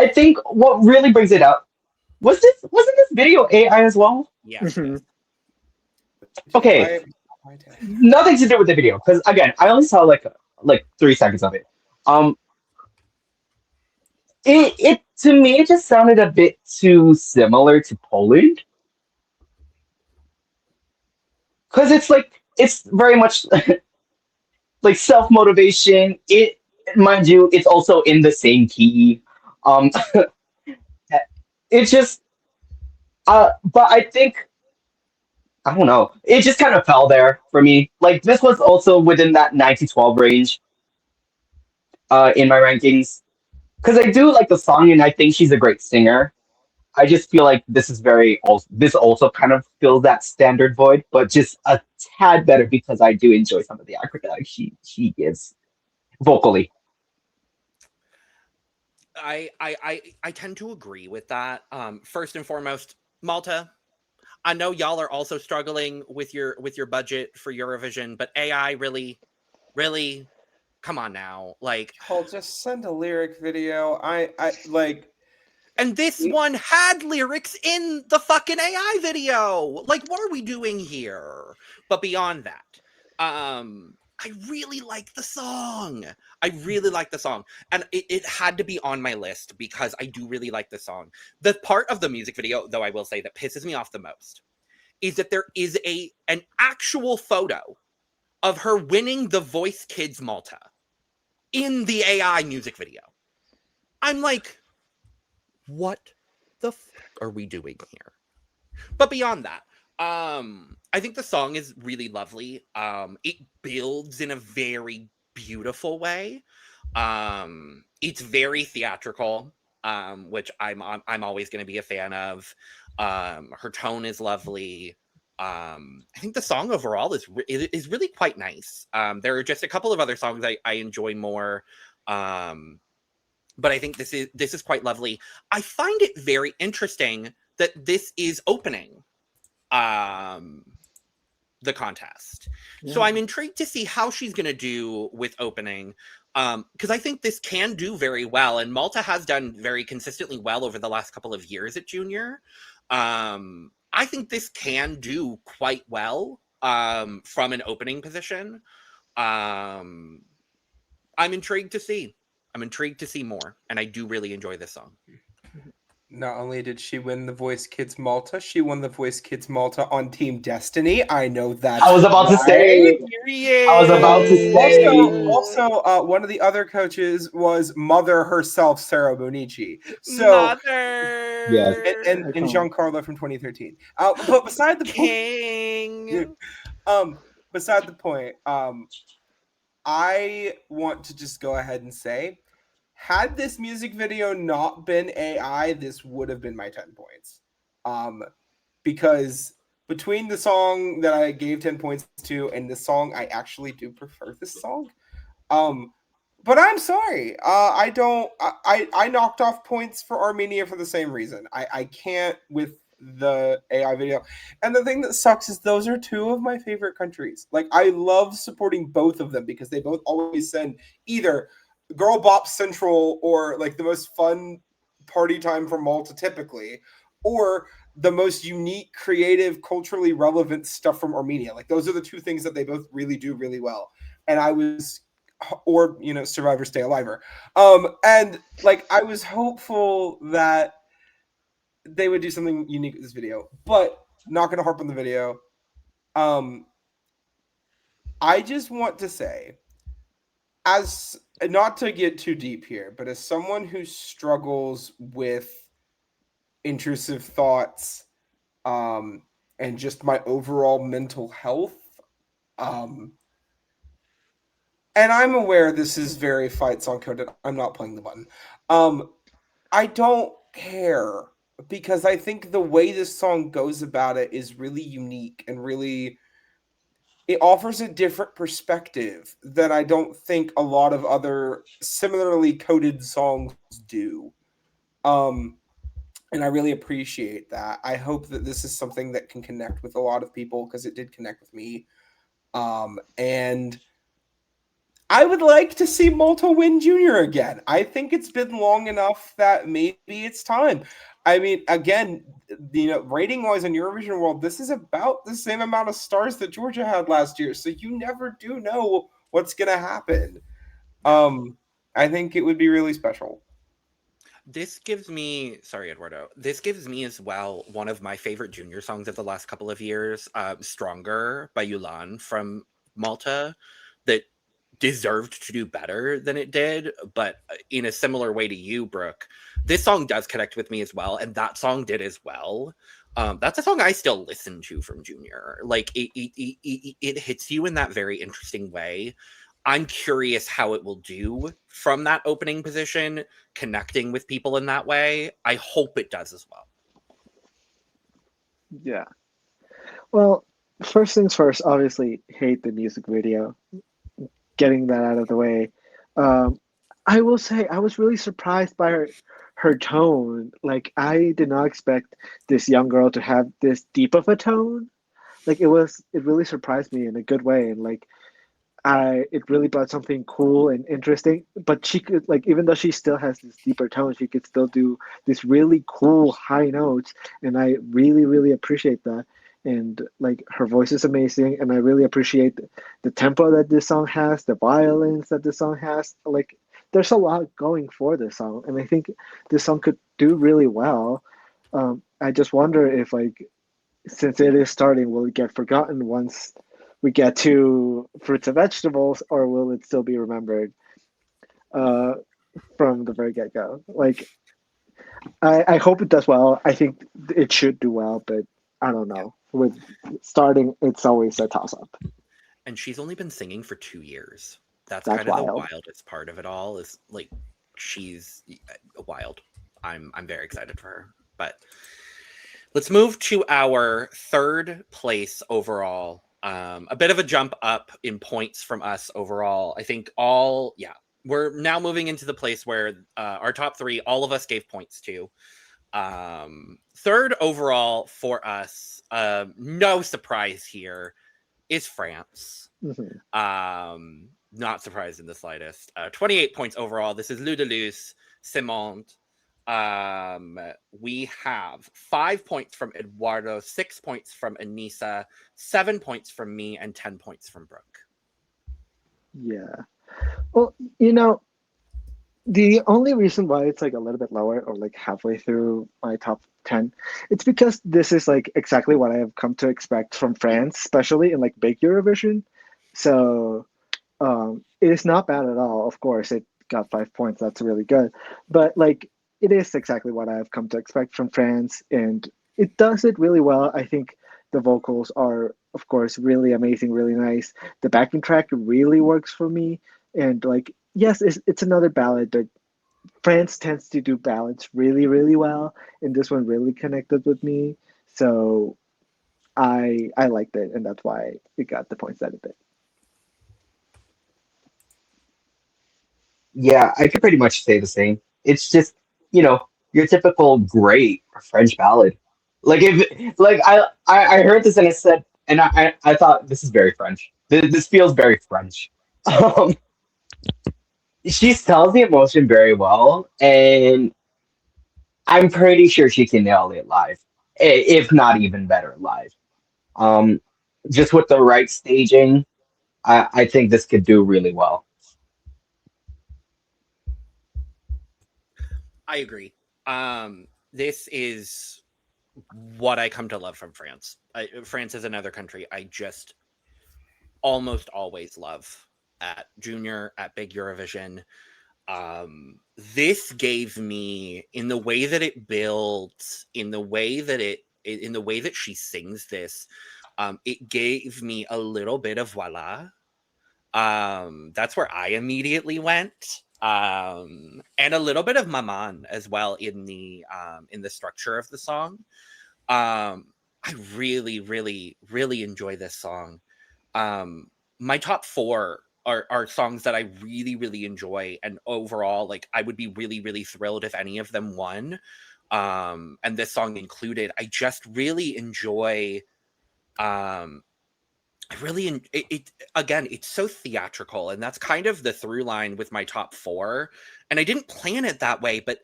think what really brings it up wasn't this video AI as well? Yeah. Mhm. Okay, nothing to do with the video because again, I only saw like 3 seconds of it. It to me it just sounded a bit too similar to Poland because it's very much like self-motivation. Mind you, it's also in the same key. It's just but I think I don't know. It just kind of fell there for me. Like this was also within that 9 to 12 range in my rankings. Because I do like the song and I think she's a great singer. I just feel like this also kind of fills that standard void, but just a tad better because I do enjoy some of the acrobatics she gives vocally. I tend to agree with that. First and foremost, Malta, I know y'all are also struggling with your budget for Eurovision, but AI really, come on now, like. I'll just send a lyric video. I like. And this one had lyrics in the fucking AI video. Like, what are we doing here? But beyond that, I really like the song. And it had to be on my list because I do really like the song. The part of the music video, though I will say, that pisses me off the most is that there is an actual photo of her winning The Voice Kids Malta. in the AI music video. I'm like, what the fuck are we doing here? But beyond that, I think the song is really lovely. It builds in a very beautiful way. It's very theatrical, which I'm always going to be a fan of. Her tone is lovely. I think the song overall is really quite nice. There are just a couple of other songs I enjoy more. But I think this is quite lovely. I find it very interesting that this is opening the contest. Yeah. So I'm intrigued to see how she's going to do with opening, because I think this can do very well, and Malta has done very consistently well over the last couple of years at Junior. I think this can do quite well from an opening position. I'm intrigued to see. I'm intrigued to see more, and I do really enjoy this song. Not only did she win The Voice Kids Malta, she won The Voice Kids Malta on Team Destiny. I know that. I was about to say. I was about to say. Also, one of the other coaches was Mother herself, Sarah Bonici. So, Mother! Yes. and Giancarlo from 2013. But beside the King! beside the point, I want to just go ahead and say, had this music video not been AI, this would have been my 10 points. Because between the song that I gave 10 points to and the song, I actually do prefer this song. But I'm sorry. I knocked off points for Armenia for the same reason. I can't with the AI video. And the thing that sucks is those are two of my favorite countries. Like, I love supporting both of them because they both always send either Girl Bop Central or like the most fun party time from Malta typically, or the most unique, creative, culturally relevant stuff from Armenia. Like, those are the two things that they both really do really well. And I was, or, you know, Survivor Stay Aliver. And like, I was hopeful that they would do something unique with this video, but not going to harp on the video. I just want to say, as not to get too deep here, but as someone who struggles with intrusive thoughts, and just my overall mental health, and I'm aware this is very fight song coded. I'm not playing the button. I don't care, because I think the way this song goes about it is really unique and really, it offers a different perspective that I don't think a lot of other similarly coded songs do. And I really appreciate that. I hope that this is something that can connect with a lot of people, because it did connect with me. And I would like to see Malta win Junior again. I think it's been long enough that maybe it's time. I mean, again, you know, rating wise in Eurovision World, this is about the same amount of stars that Georgia had last year. So you never do know what's going to happen. I think it would be really special. This gives me, sorry, Eduardo, this gives me as well one of my favorite Junior songs of the last couple of years, Stronger by Yulan from Malta, that deserved to do better than it did, but in a similar way to you, Brook, this song does connect with me as well, and that song did as well. That's a song I still listen to from Junior. Like, it hits you in that very interesting way. I'm curious how it will do from that opening position, connecting with people in that way. I hope it does as well. Yeah. Well, first things first, obviously hate the music video. Getting that out of the way. I will say I was really surprised by her tone. Like, I did not expect this young girl to have this deep of a tone. Like, it really surprised me in a good way. And like, it really brought something cool and interesting, but she could, like, even though she still has this deeper tone, she could still do this really cool high notes, and I really, really appreciate that. And like, her voice is amazing, and I really appreciate the tempo that this song has, the violins that this song has. Like, there's a lot going for this song, and I think this song could do really well. I just wonder if, like, since it is starting, will it get forgotten once we get to fruits and vegetables, or will it still be remembered? uh, from the very get go. Like, I hope it does well. I think it should do well, but I don't know. With starting, it's always a toss up. And she's only been singing for 2 years. That's That's kind of the wild. wildest part of it all. Is like she's wild. I'm very excited for her. But let's move to our third place overall. A bit of a jump up in points from us overall. I think we're now moving into the place where our top three, all of us gave points to. Third overall for us, no surprise here, is France. Mhm. Not surprised in the slightest. 28 points overall. This is Ludelus, Simon. We have 5 points from Eduardo, 6 points from Aneesa, 7 points from me, and 10 points from Brook. Yeah. Well, you know, the only reason why it's like a little bit lower or like halfway through my top 10, it's because this is like exactly what I have come to expect from France, especially in like big Eurovision. So it is not bad at all. Of course, it got 5 points. That's really good. But like it is exactly what I have come to expect from France, and it does it really well. I think the vocals are, of course, really amazing, really nice. The backing track really works for me, and like yes, it's another ballad, but France tends to do ballads really, really well, and this one really connected with me. So I liked it, and that's why it got the points that it did. Yeah, I could pretty much say the same. It's just, you know, your typical great French ballad. Like if like I heard this and I said and I thought this is very French. This feels very French. Um, she sells the emotion very well, and I'm pretty sure she can nail it live, if not even better live. Um, just with the right staging, I think this could do really well. I agree. This is what I come to love from France. France is another country I just almost always love at Junior, at Big Eurovision. This gave me, in the way that it builds, in the way that she sings this, it gave me a little bit of voila. That's where I immediately went. And a little bit of Maman as well in the structure of the song. I really, really, really enjoy this song. My top four are songs that I really, really enjoy, and overall, like I would be really, really thrilled if any of them won. And this song included. I just really enjoy. I really it again. It's so theatrical, and that's kind of the through line with my top four. And I didn't plan it that way, but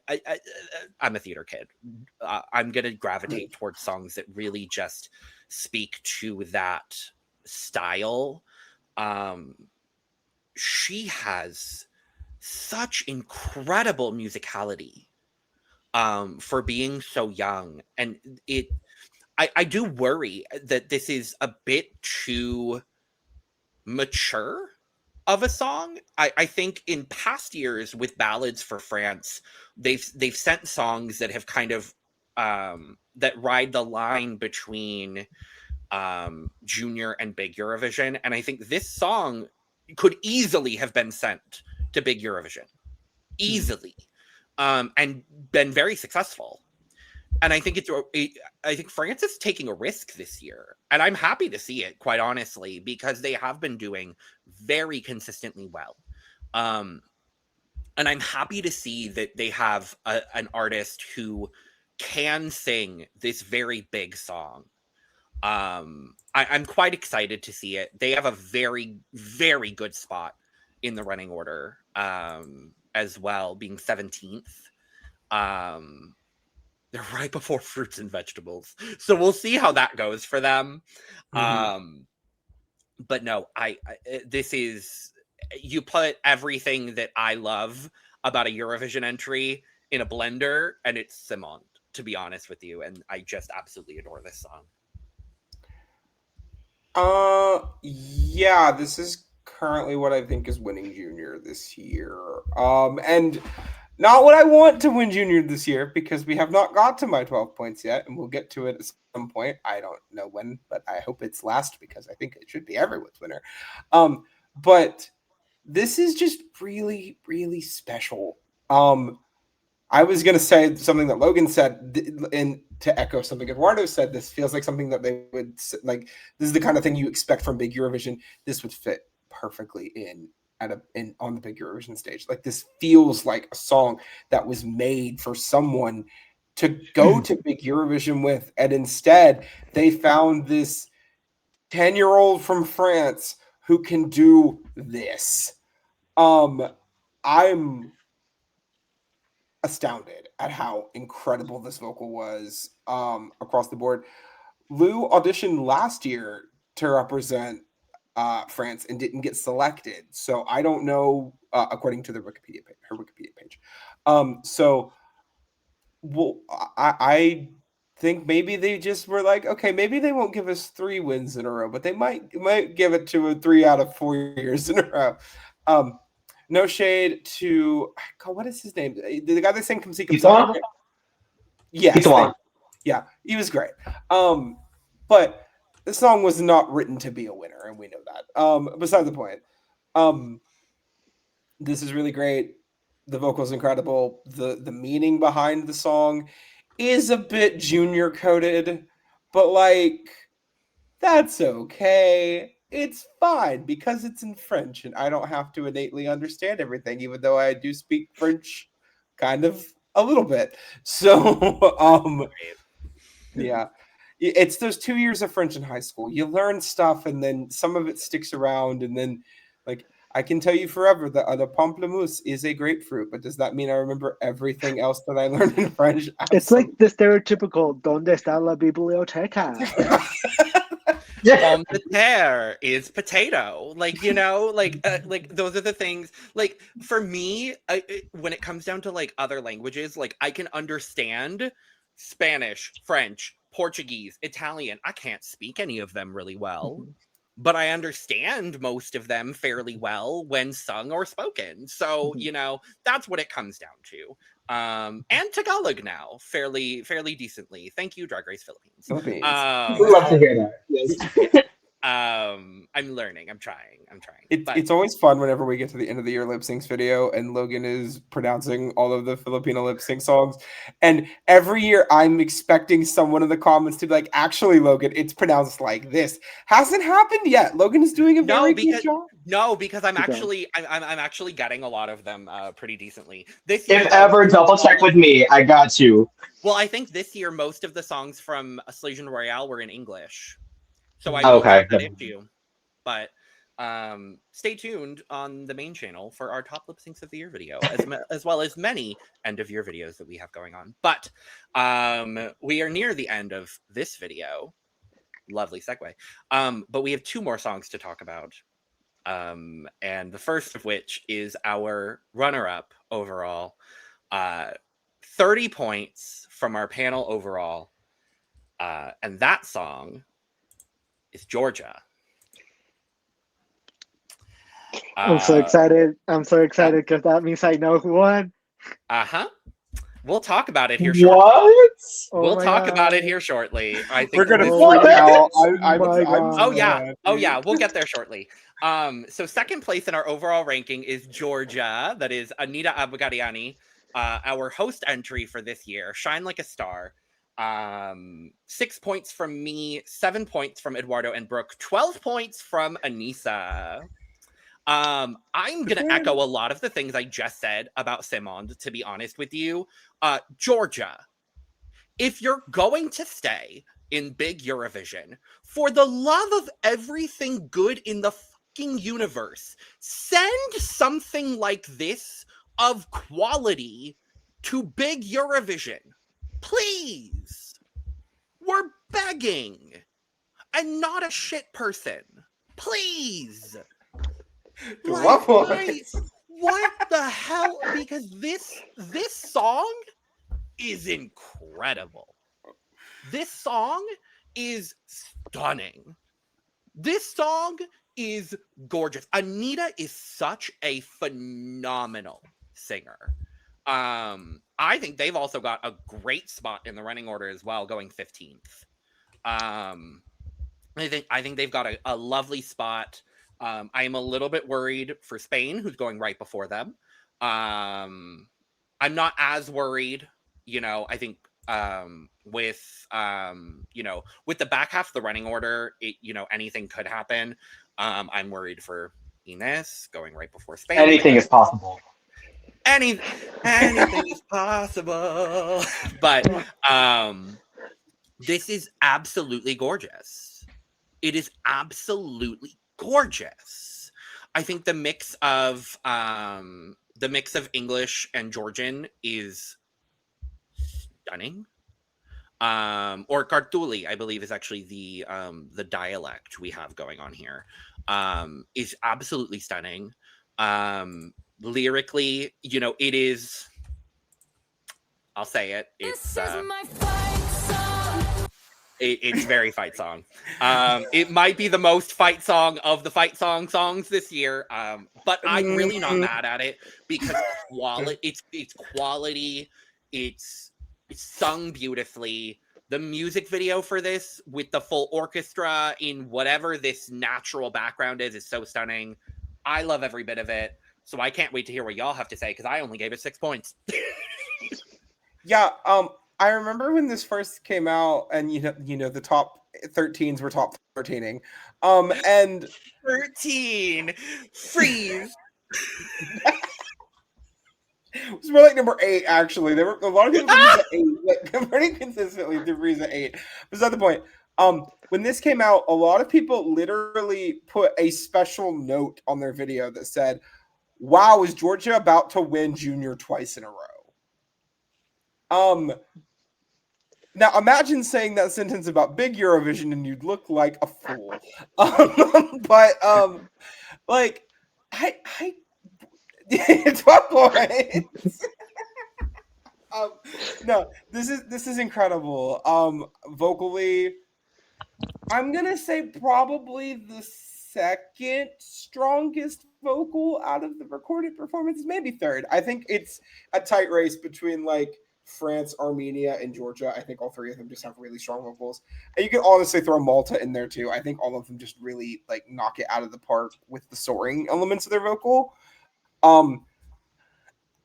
I'm a theater kid. I'm gonna gravitate towards songs that really just speak to that style. Um, she has such incredible musicality for being so young, and I do worry that this is a bit too mature of a song. I think in past years with ballads for France, they've sent songs that have kind of that ride the line between Junior and Big Eurovision, and I think this song could easily have been sent to Big Eurovision, easily, and been very successful. And I think I think France is taking a risk this year, and I'm happy to see it, quite honestly, because they have been doing very consistently well. Um, and I'm happy to see that they have an artist who can sing this very big song. I'm quite excited to see it. They have a very, very good spot in the running order, as well, being 17th. They're right before fruits and vegetables, so we'll see how that goes for them. But no, this is, you put everything that I love about a Eurovision entry in a blender, and it's Simon, to be honest with you, and I just absolutely adore this song. Yeah, this is currently what I think is winning Junior this year. And not what I want to win Junior this year, because we have not got to my 12 points yet, and we'll get to it at some point. I don't know when, but I hope it's last, because I think it should be everyone's winner. But this is just really, really special. I was going to say something that Logan said, and to echo something Eduardo said, this feels like something that they would, like, this is the kind of thing you expect from Big Eurovision. This would fit perfectly on the Big Eurovision stage. Like, this feels like a song that was made for someone to go to Big Eurovision with, and instead they found this 10-year-old from France who can do this. I'm astounded at how incredible this vocal was across the board. Lou auditioned last year to represent France and didn't get selected, so I don't know, according to her Wikipedia page. I think maybe they just were like, okay, maybe they won't give us 3 wins in a row, but they might give it to a 3 out of 4 years in a row. No shade to, God, what is his name? The guy that sang "Come See, Come See." Yes, yeah, he was great. But the song was not written to be a winner, and we know that. Beside the point, this is really great. The vocal's incredible. The meaning behind the song is a bit Junior coded, but like, that's okay. It's fine, because it's in French, and I don't have to innately understand everything, even though I do speak French kind of a little bit. So, yeah. It's those 2 years of French in high school. You learn stuff, and then some of it sticks around, and then, like, I can tell you forever that the pamplemousse is a grapefruit, but does that mean I remember everything else that I learned in French? It's like the stereotypical "Donde está la biblioteca?" Pomme de terre is potato. Like, you know, like those are the things. Like, for me, when it comes down to like other languages, like, I can understand Spanish, French, Portuguese, Italian. I can't speak any of them really well, but I understand most of them fairly well when sung or spoken. So, you know, that's what it comes down to. And Tagalog now, fairly decently. Thank you, Drag Race Philippines. Love to hear that. Yes. I'm learning. I'm trying. It's always fun whenever we get to the end of the year lip syncs video and Logan is pronouncing all of the Filipino lip sync songs. And every year I'm expecting someone in the comments to be like, actually, Logan, it's pronounced like this. Hasn't happened yet. Logan is doing a very good job. No, because I'm actually getting a lot of them pretty decently. This year, If ever, double check with me. I got you. Well, I think this year most of the songs from Slasion Royale were in English. So I don't have that issue. But stay tuned on the main channel for our top lip syncs of the year video, as well as many end of year videos that we have going on. But we are near the end of this video. Lovely segue. But we have 2 more songs to talk about. And the first of which is our runner-up overall. 30 points from our panel overall. And that song is Georgia. I'm so excited. Because that means I know who won. We'll talk about it here shortly. What? We'll talk about it here shortly. I think We're gonna freak out. Oh yeah, we'll get there shortly. So second place in our overall ranking is Georgia. That is Anita Abugariani, our host entry for this year. Shine Like a Star. 6 points from me, 7 points from Eduardo and Brook, 12 points from Aneesa. I'm gonna echo a lot of the things I just said about Simond, to be honest with you. Georgia, if you're going to stay in Big Eurovision, for the love of everything good in the fucking universe, send something like this of quality to Big Eurovision. Please. We're begging. And not a shit person. Please. Like, what the hell? Because this song is incredible. This song is stunning. This song is gorgeous. Aneesa is such a phenomenal singer. I think they've also got a great spot in the running order as well, going 15th. I think they've got a lovely spot. I am a little bit worried for Spain, who's going right before them. I'm not as worried, I think with with the back half of the running order, anything could happen. I'm worried for Ines going right before Spain. Anything is possible. Anything is possible. But this is absolutely gorgeous. It is absolutely gorgeous. I think the mix of English and Georgian is stunning. Or Kartuli, I believe, is actually the dialect we have going on here. Is absolutely stunning. Lyrically, it is. I'll say it. It's my fight song. It's very fight song. It might be the most fight song of the fight songs this year. But I'm really not mad at it because it's quality. It's sung beautifully. The music video for this with the full orchestra in whatever this natural background is so stunning. I love every bit of it. So I can't wait to hear what y'all have to say because I only gave it 6 points. Yeah, I remember when this first came out, and the top 13s were top 13ing, and 13 freeze. It was more like number 8. Actually, there were a lot of people at 8, like pretty consistently through Freeze at 8. Beside the point. When this came out, a lot of people literally put a special note on their video that said, "Wow, is Georgia about to win Junior twice in a row?" Now imagine saying that sentence about big Eurovision and you'd look like a fool. But like I 12 points. No, this is incredible. Vocally, I'm gonna say probably the second strongest vocal out of the recorded performances, maybe third. I think it's a tight race between like France, Armenia, and Georgia. I think all three of them just have really strong vocals. And you can honestly throw Malta in there too. I think all of them just really like knock it out of the park with the soaring elements of their vocal.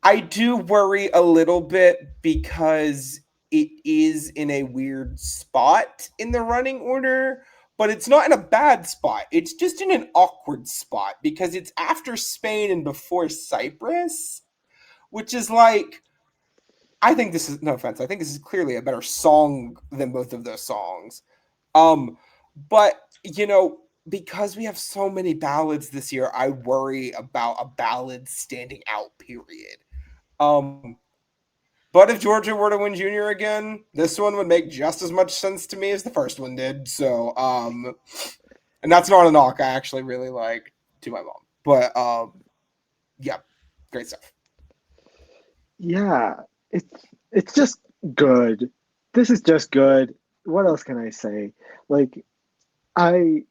I do worry a little bit because it is in a weird spot in the running order, but it's not in a bad spot. It's just in an awkward spot because it's after Spain and before Cyprus, which is like, I think this is, no offense, I think this is clearly a better song than both of those songs. But, because we have so many ballads this year, I worry about a ballad standing out, period. But if Georgia were to win Junior again, this one would make just as much sense to me as the first one did. So, and that's not a knock. I actually really like To My Mom. But, yeah, great stuff. Yeah, it's just good. This is just good. What else can I say? Like, I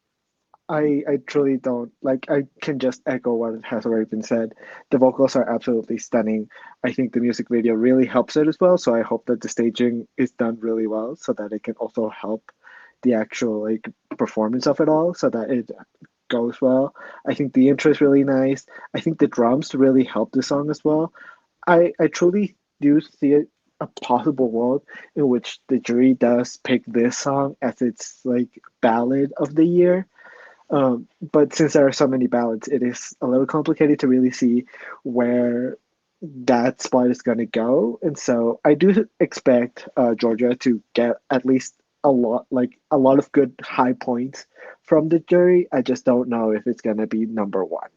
truly don't like. I can just echo what has already been said. The vocals are absolutely stunning. I think the music video really helps it as well. So I hope that the staging is done really well, so that it can also help the actual like performance of it all, so that it goes well. I think the intro is really nice. I think the drums really help the song as well. I truly do see a possible world in which the jury does pick this song as its like ballad of the year. But since there are so many ballads, it is a little complicated to really see where that spot is going to go. And so I do expect Georgia to get at least a lot of good high points from the jury. I just don't know if it's going to be number one.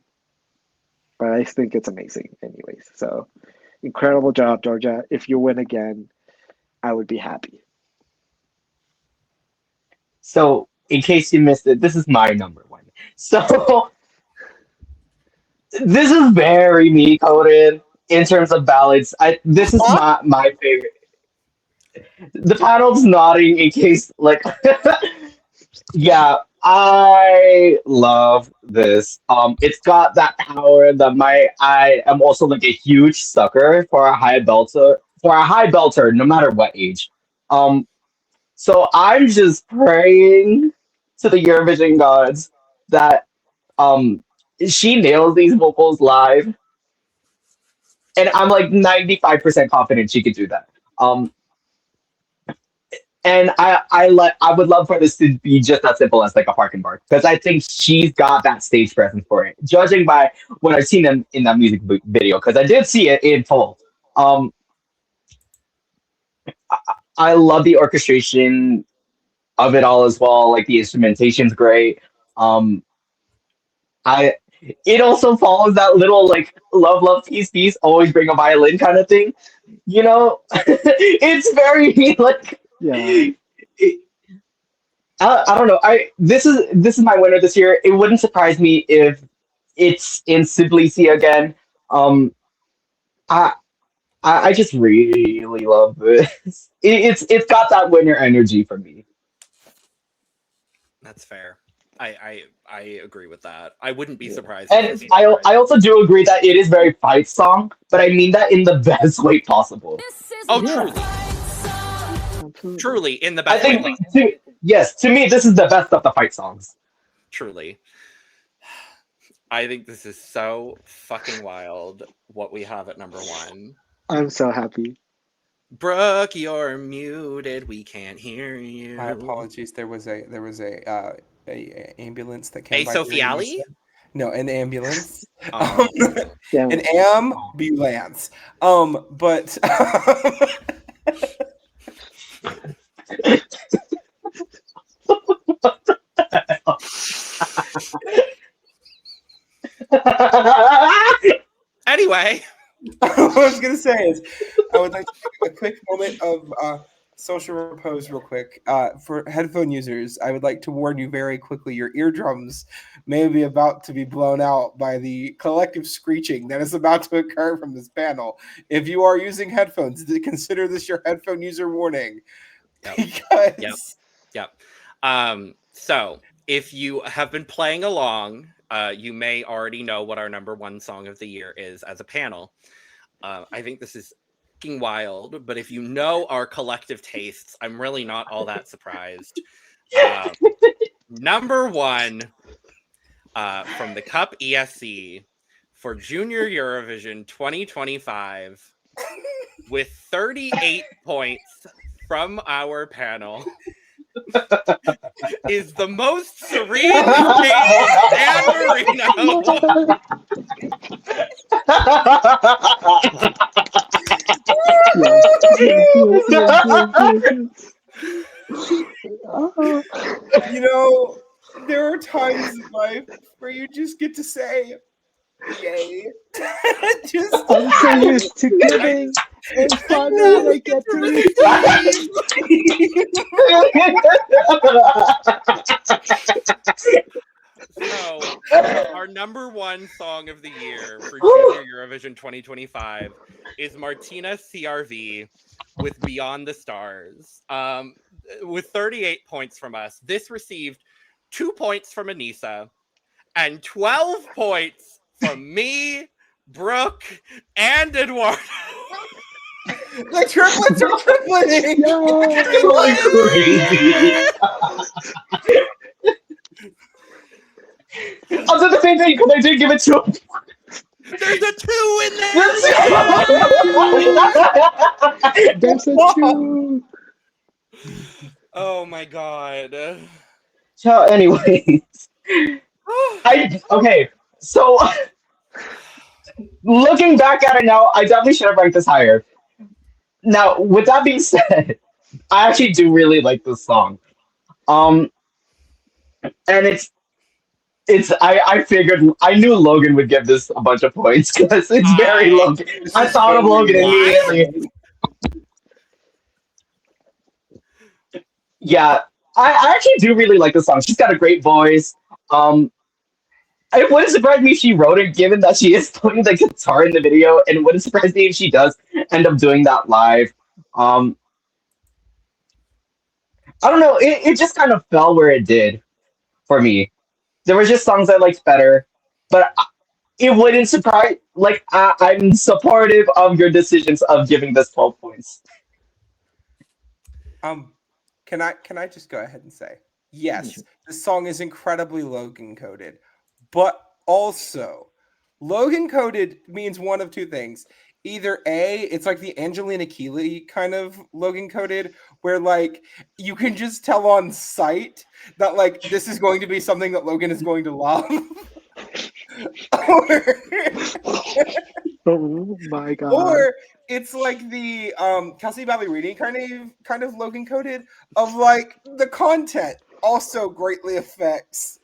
But I think it's amazing anyways. So incredible job, Georgia. If you win again, I would be happy. So, in case you missed it, this is my number one. So, this is very me coded in terms of ballads. This is my favorite. The panel's nodding in case, like, yeah. I love this. It's got that power that I am also like a huge sucker for a high belter, no matter what age. Um, so I'm just praying to the Eurovision gods that um she nails these vocals live, and I'm like 95% confident she could do that. Um, And I would love for this to be just as simple as like a park and bark because I think she's got that stage presence for it. Judging by what I've seen in that video, because I did see it in full. Um, I, I love the orchestration of it all as well. Like the instrumentation's great. Um, I it also follows that little like love love peace peace always bring a violin kind of thing. You know, it's very like Yeah. I don't know. I this is my winner this year. It wouldn't surprise me if it's in Tbilisi again. Um, I I just really love this. It's got that winner energy for me. That's fair. I agree with that. I wouldn't be surprised. And I also do agree that it is very fight song, but I mean that in the best way possible. This is Oh, my truly. fight song. Absolutely. Truly, in the I best way think possible. yes, to me this is the best of the fight songs. Truly. I think this is so fucking wild what we have at number one. I'm so happy. Brook, you're muted. We can't hear you. My apologies. There was a ambulance that came. A by Sophie during Alley? this. No, an ambulance. Oh. Damn An it. ambulance. But Anyway, what I was gonna say is, I would like to take a quick moment of social repose, real quick. For headphone users, I would like to warn you very quickly: your eardrums may be about to be blown out by the collective screeching that is about to occur from this panel. If you are using headphones, consider this your headphone user warning. Yep. Because Yep. So if you have been playing along, you may already know what our number one song of the year is as a panel. I think this is fucking wild, but if you know our collective tastes, I'm really not all that surprised. Number one from the CUP ESC for Junior Eurovision 2025 with 38 points from our panel is the most serene Dan Marino. you know, there are times in life where you just get to say, "Yay!" Just I'm so used to giving, and finally I get to receive. So, our number one song of the year for Junior Eurovision 2025 is Martina CRV with Beyond the Stars. With 38 points from us, this received 2 points from Aneesa and 12 points from me, Brook, and Eduardo. the triplets are tripleting. Crazy. I was at the same thing because I did give it to him. There's a 2 in there. That's a two. Oh my god. So, anyways, okay. So, looking back at it now, I definitely should have ranked this higher. Now, with that being said, I actually do really like this song. And I figured I knew Logan would give this a bunch of points because it's very Logan. I thought of Logan immediately. Yeah, I actually do really like this song. She's got a great voice. It wouldn't surprise me if she wrote it, given that she is playing the guitar in the video, and it wouldn't surprise me if she does end up doing that live. I don't know. It just kind of fell where it did. for me. There were just songs I liked better, but it wouldn't surprise. Like I'm supportive of your decisions of giving this 12 points. Can I just go ahead and say yes? This song is incredibly Logan coded, but also Logan coded means one of two things. Either A, it's like the Angelina Keeley kind of Logan coded, where like you can just tell on sight that like this is going to be something that Logan is going to love. Oh my god. Or it's like the Kelsey Ballerini kind of Logan coded of like the content also greatly affects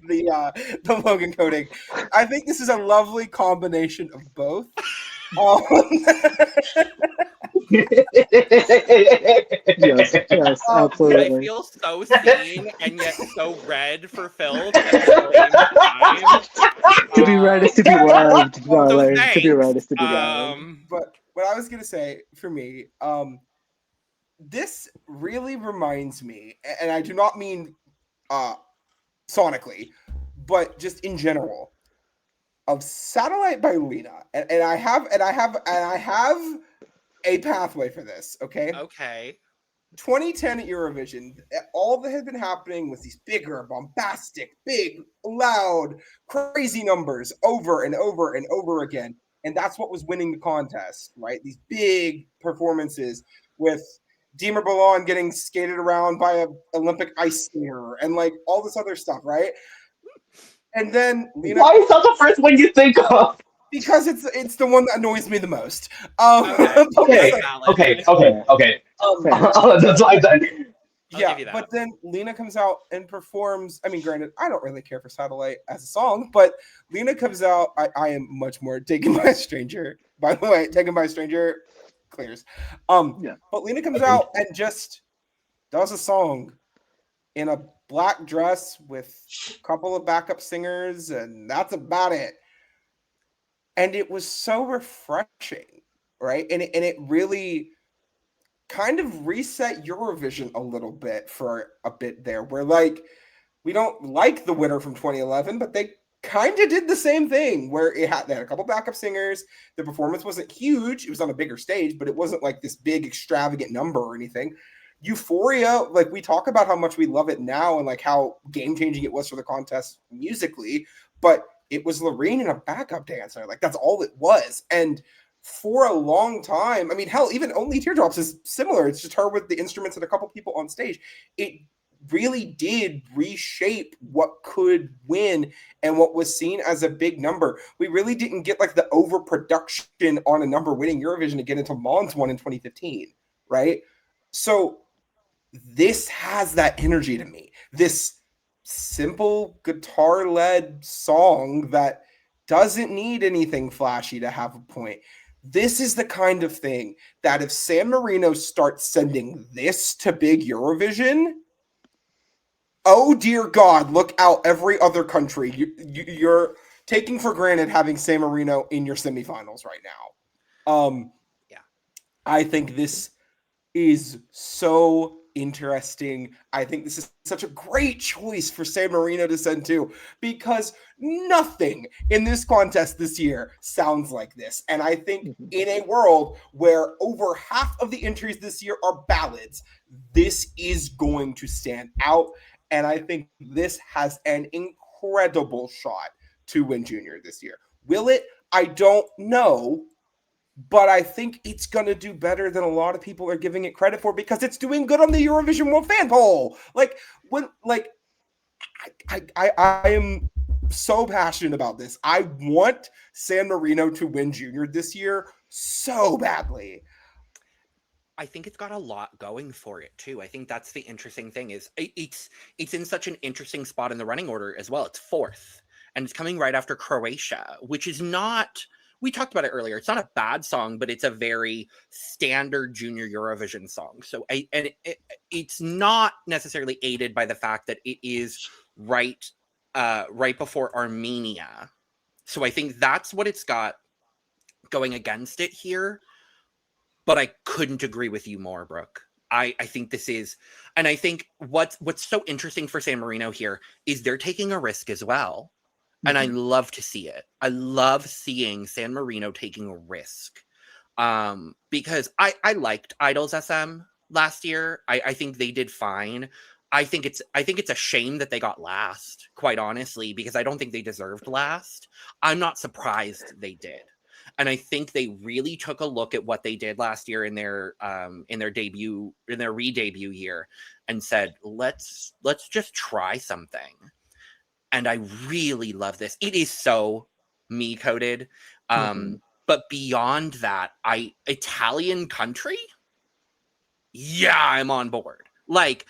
the Logan coding. I think this is a lovely combination of both. Yes, I absolutely. feel so seen and yet so red for Phil at the same time. To be right is to be loved, darling. So To be right thanks. is to be loved. But what I was gonna say for me, this really reminds me, and I do not mean sonically, but just in general, of Satellite by Lena. And I have a pathway for this, okay? Okay. 2010 at Eurovision, all that had been happening was these bigger, bombastic, big, loud, crazy numbers over and over and over again. And that's what was winning the contest, right? These big performances with Deemer Ballon getting skated around by an Olympic ice skater and like all this other stuff, right? And then Lena, Why is that the first one you think of? because it's the one that annoys me the most. Okay. Okay. Valid. That's why then. I'll Yeah, give you that. but then Lena comes out and performs. I mean, granted, I don't really care for Satellite as a song, but Lena comes out. I am much more Taken by a Stranger. By the way, Taken by a Stranger clears. Yeah. But Lena comes out and just does a song in a black dress with a couple of backup singers, and that's about it. And it was so refreshing, right? And it really kind of reset Eurovision a little bit for a bit there, where like we don't like the winner from 2011, but they kind of did the same thing where they had a couple backup singers. The performance wasn't huge; it was on a bigger stage, but it wasn't like this big extravagant number or anything. Euphoria, like we talk about how much we love it now and like how game changing it was for the contest musically, but it was Loreen and a backup dancer. Like that's all it was. And for a long time, I mean, hell, even Only Teardrops is similar. It's just her with the instruments and a couple people on stage. It really did reshape what could win and what was seen as a big number. We really didn't get like the overproduction on a number winning Eurovision again until Mons won in 2015, right? So this has that energy to me. This simple guitar-led song that doesn't need anything flashy to have a point. This is the kind of thing that if San Marino starts sending this to big Eurovision, oh dear God, look out, every other country. You're taking for granted having San Marino in your semifinals right now. Yeah. I think this is so interesting. I think this is such a great choice for San Marino to send to, because nothing in this contest this year sounds like this. And I think in a world where over half of the entries this year are ballads, this is going to stand out. And I think this has an incredible shot to win Junior this year. Will it? I don't know. But I think it's going to do better than a lot of people are giving it credit for, because it's doing good on the Eurovision World Fan Poll. Like, when, like, I am so passionate about this. I want San Marino to win Junior this year so badly. I think it's got a lot going for it too. I think that's the interesting thing is it's in such an interesting spot in the running order as well. It's fourth, and it's coming right after Croatia, which is not. We talked about it earlier. It's not a bad song, but it's a very standard Junior Eurovision song. So, it's not necessarily aided by the fact that it is right before Armenia. So I think that's what it's got going against it here. But I couldn't agree with you more, Brooke. I think this is, and I think what's so interesting for San Marino here is they're taking a risk as well. And I love to see it. I love seeing San Marino taking a risk. Because I liked Idols SM last year. I think they did fine. I think it's a shame that they got last, quite honestly, because I don't think they deserved last. I'm not surprised they did. And I think they really took a look at what they did last year in their re-debut year and said, let's just try something. And I really love this. It is so me coded. But beyond that, Italian country? Yeah, I'm on board. Like,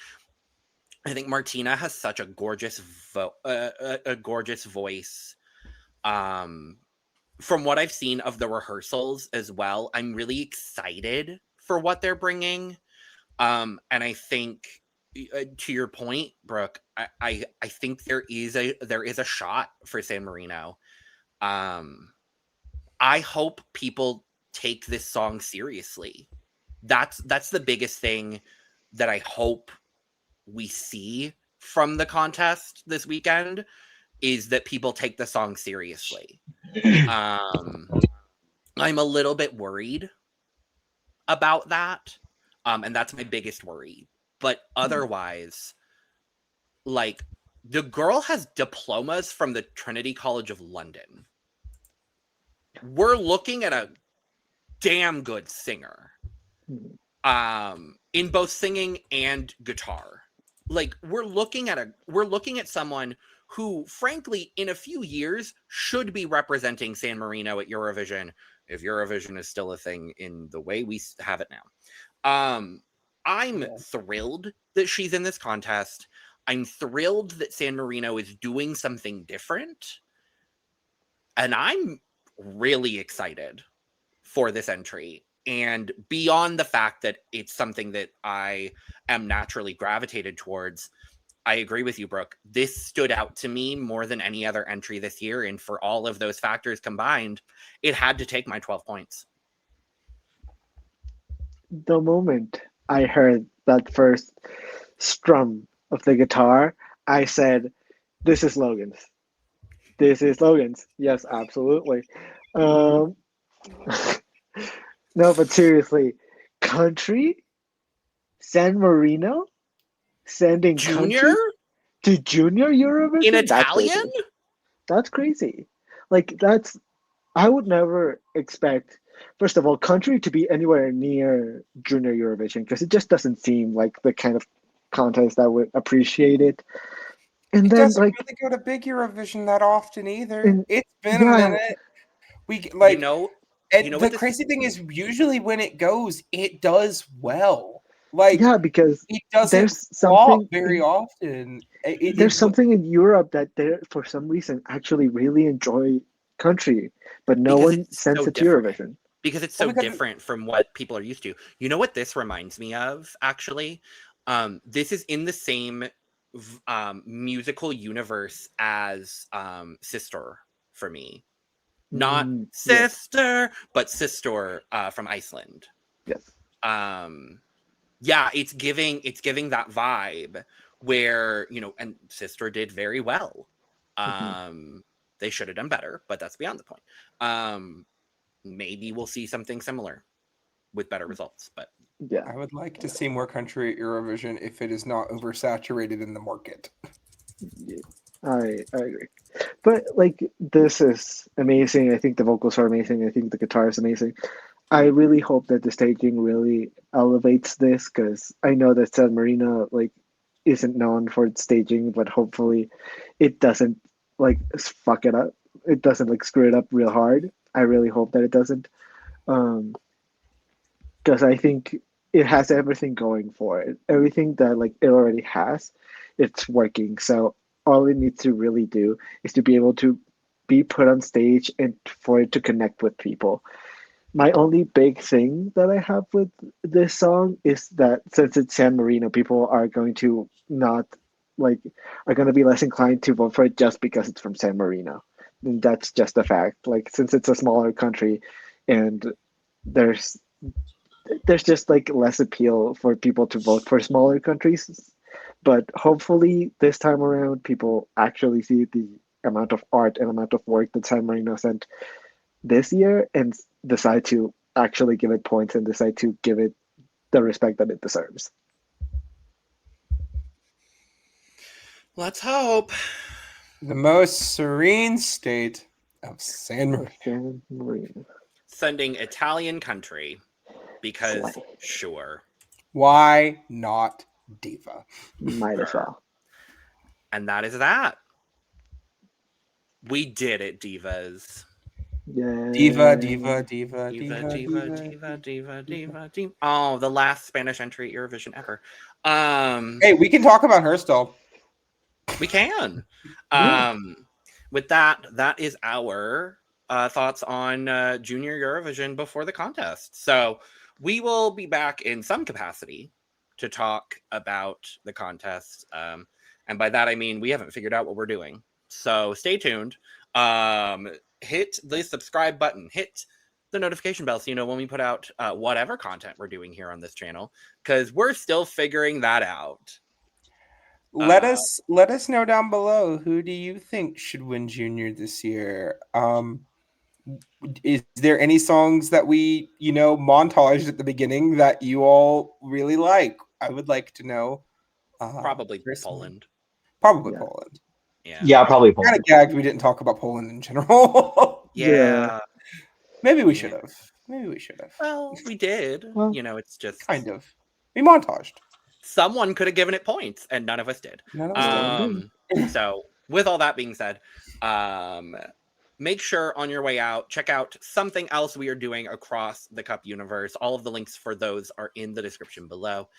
I think Martina has such a gorgeous voice. From what I've seen of the rehearsals as well, I'm really excited for what they're bringing. And I think, to your point, Brooke, I think there is a shot for San Marino. I hope people take this song seriously. That's the biggest thing that I hope we see from the contest this weekend, is that people take the song seriously. I'm a little bit worried about that. And that's my biggest worry. But otherwise, like, the girl has diplomas from the Trinity College of London. We're looking at a damn good singer. In both singing and guitar. Like, we're looking at someone who, frankly, in a few years should be representing San Marino at Eurovision, if Eurovision is still a thing in the way we have it now. I'm thrilled that she's in this contest. I'm thrilled that San Marino is doing something different. And I'm really excited for this entry. And beyond the fact that it's something that I am naturally gravitated towards, I agree with you, Brooke. This stood out to me more than any other entry this year. And for all of those factors combined, it had to take my 12 points. The moment I heard that first strum of the guitar, I said, this is Logan's. This is Logan's. Yes, absolutely. No, but seriously, country? San Marino? Sending Junior? country to Junior Eurovision? In Italian? That's crazy. Like, I would never expect, first of all, country to be anywhere near Junior Eurovision, because it just doesn't seem like the kind of contest that would appreciate it. And It then, doesn't like, really go to big Eurovision that often either. And- It's been yeah. a minute. We like, You know the what this- crazy thing is, usually when it goes, it does well. Like, yeah, because it doesn't there's flop something very often. there's something in Europe that they, for some reason, actually really enjoy country, but no Because one it's sends so it to different. Eurovision. Because it's so because different from what people are used to. You know what this reminds me of, actually? This is in the same musical universe as Sister for me. Not Yes. Sister, but Sister from Iceland. Yes. Yeah, it's giving that vibe where, and Sister did very well. They should have done better, but that's beyond the point. Maybe we'll see something similar with better results, but Yeah. I would like to see more country at Eurovision if it is not oversaturated in the market. Yeah, I agree. But like, this is amazing. I think the vocals are amazing. I think the guitar is amazing. I really hope that the staging really elevates this, because I know that San Marino like isn't known for its staging, but hopefully it doesn't like fuck it up. It doesn't like screw it up real hard. I really hope that it doesn't. Because I think it has everything going for it. Everything that like it already has, it's working. So all it needs to really do is to be able to be put on stage and for it to connect with people. My only big thing that I have with this song is that since it's San Marino, people are going to not like are going to be less inclined to vote for it just because it's from San Marino. And that's just a fact. Like, since it's a smaller country and there's there's just like less appeal for people to vote for smaller countries. But hopefully this time around, people actually see the amount of art and amount of work that San Marino sent this year and decide to actually give it points and decide to give it the respect that it deserves. Let's hope. The most serene state of San Marino. San Marino. Sending Italian country because Slay. sure. Why not Diva? Might as well. And that is that. We did it, divas. Yeah. Diva, diva, diva, Diva, diva, diva, diva, diva, diva, diva. Oh, the last Spanish entry at Eurovision ever. Hey, we can talk about her still. We can. Yeah. With that is our thoughts on Junior Eurovision before the contest. So we will be back in some capacity to talk about the contest. And by that, I mean, we haven't figured out what we're doing. So stay tuned. Hit the subscribe button. Hit the notification bell so you know when we put out whatever content we're doing here on this channel, because we're still figuring that out. Let us know down below, who do you think should win Junior this year? Is there any songs that we, montaged at the beginning that you all really like? I would like to know. Probably personally. Poland. Probably Yeah. Poland. Yeah, probably Kind Poland. of gagged we didn't talk about Poland in general. Yeah. Maybe we Yeah. should have. Maybe we should have. Well, we did. Well, It's just Kind of. We montaged. someone could have given it points, and none of us did. None of us did. So, with all that being said, make sure on your way out, check out something else we are doing across the Cup universe. All of the links for those are in the description below.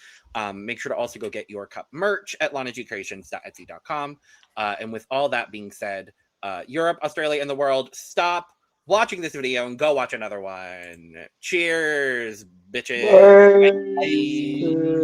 Make sure to also go get your Cup merch at lanagcreations.etsy.com. And with all that being said, Europe, Australia, and the world, stop watching this video and go watch another one. Cheers, bitches. Bye.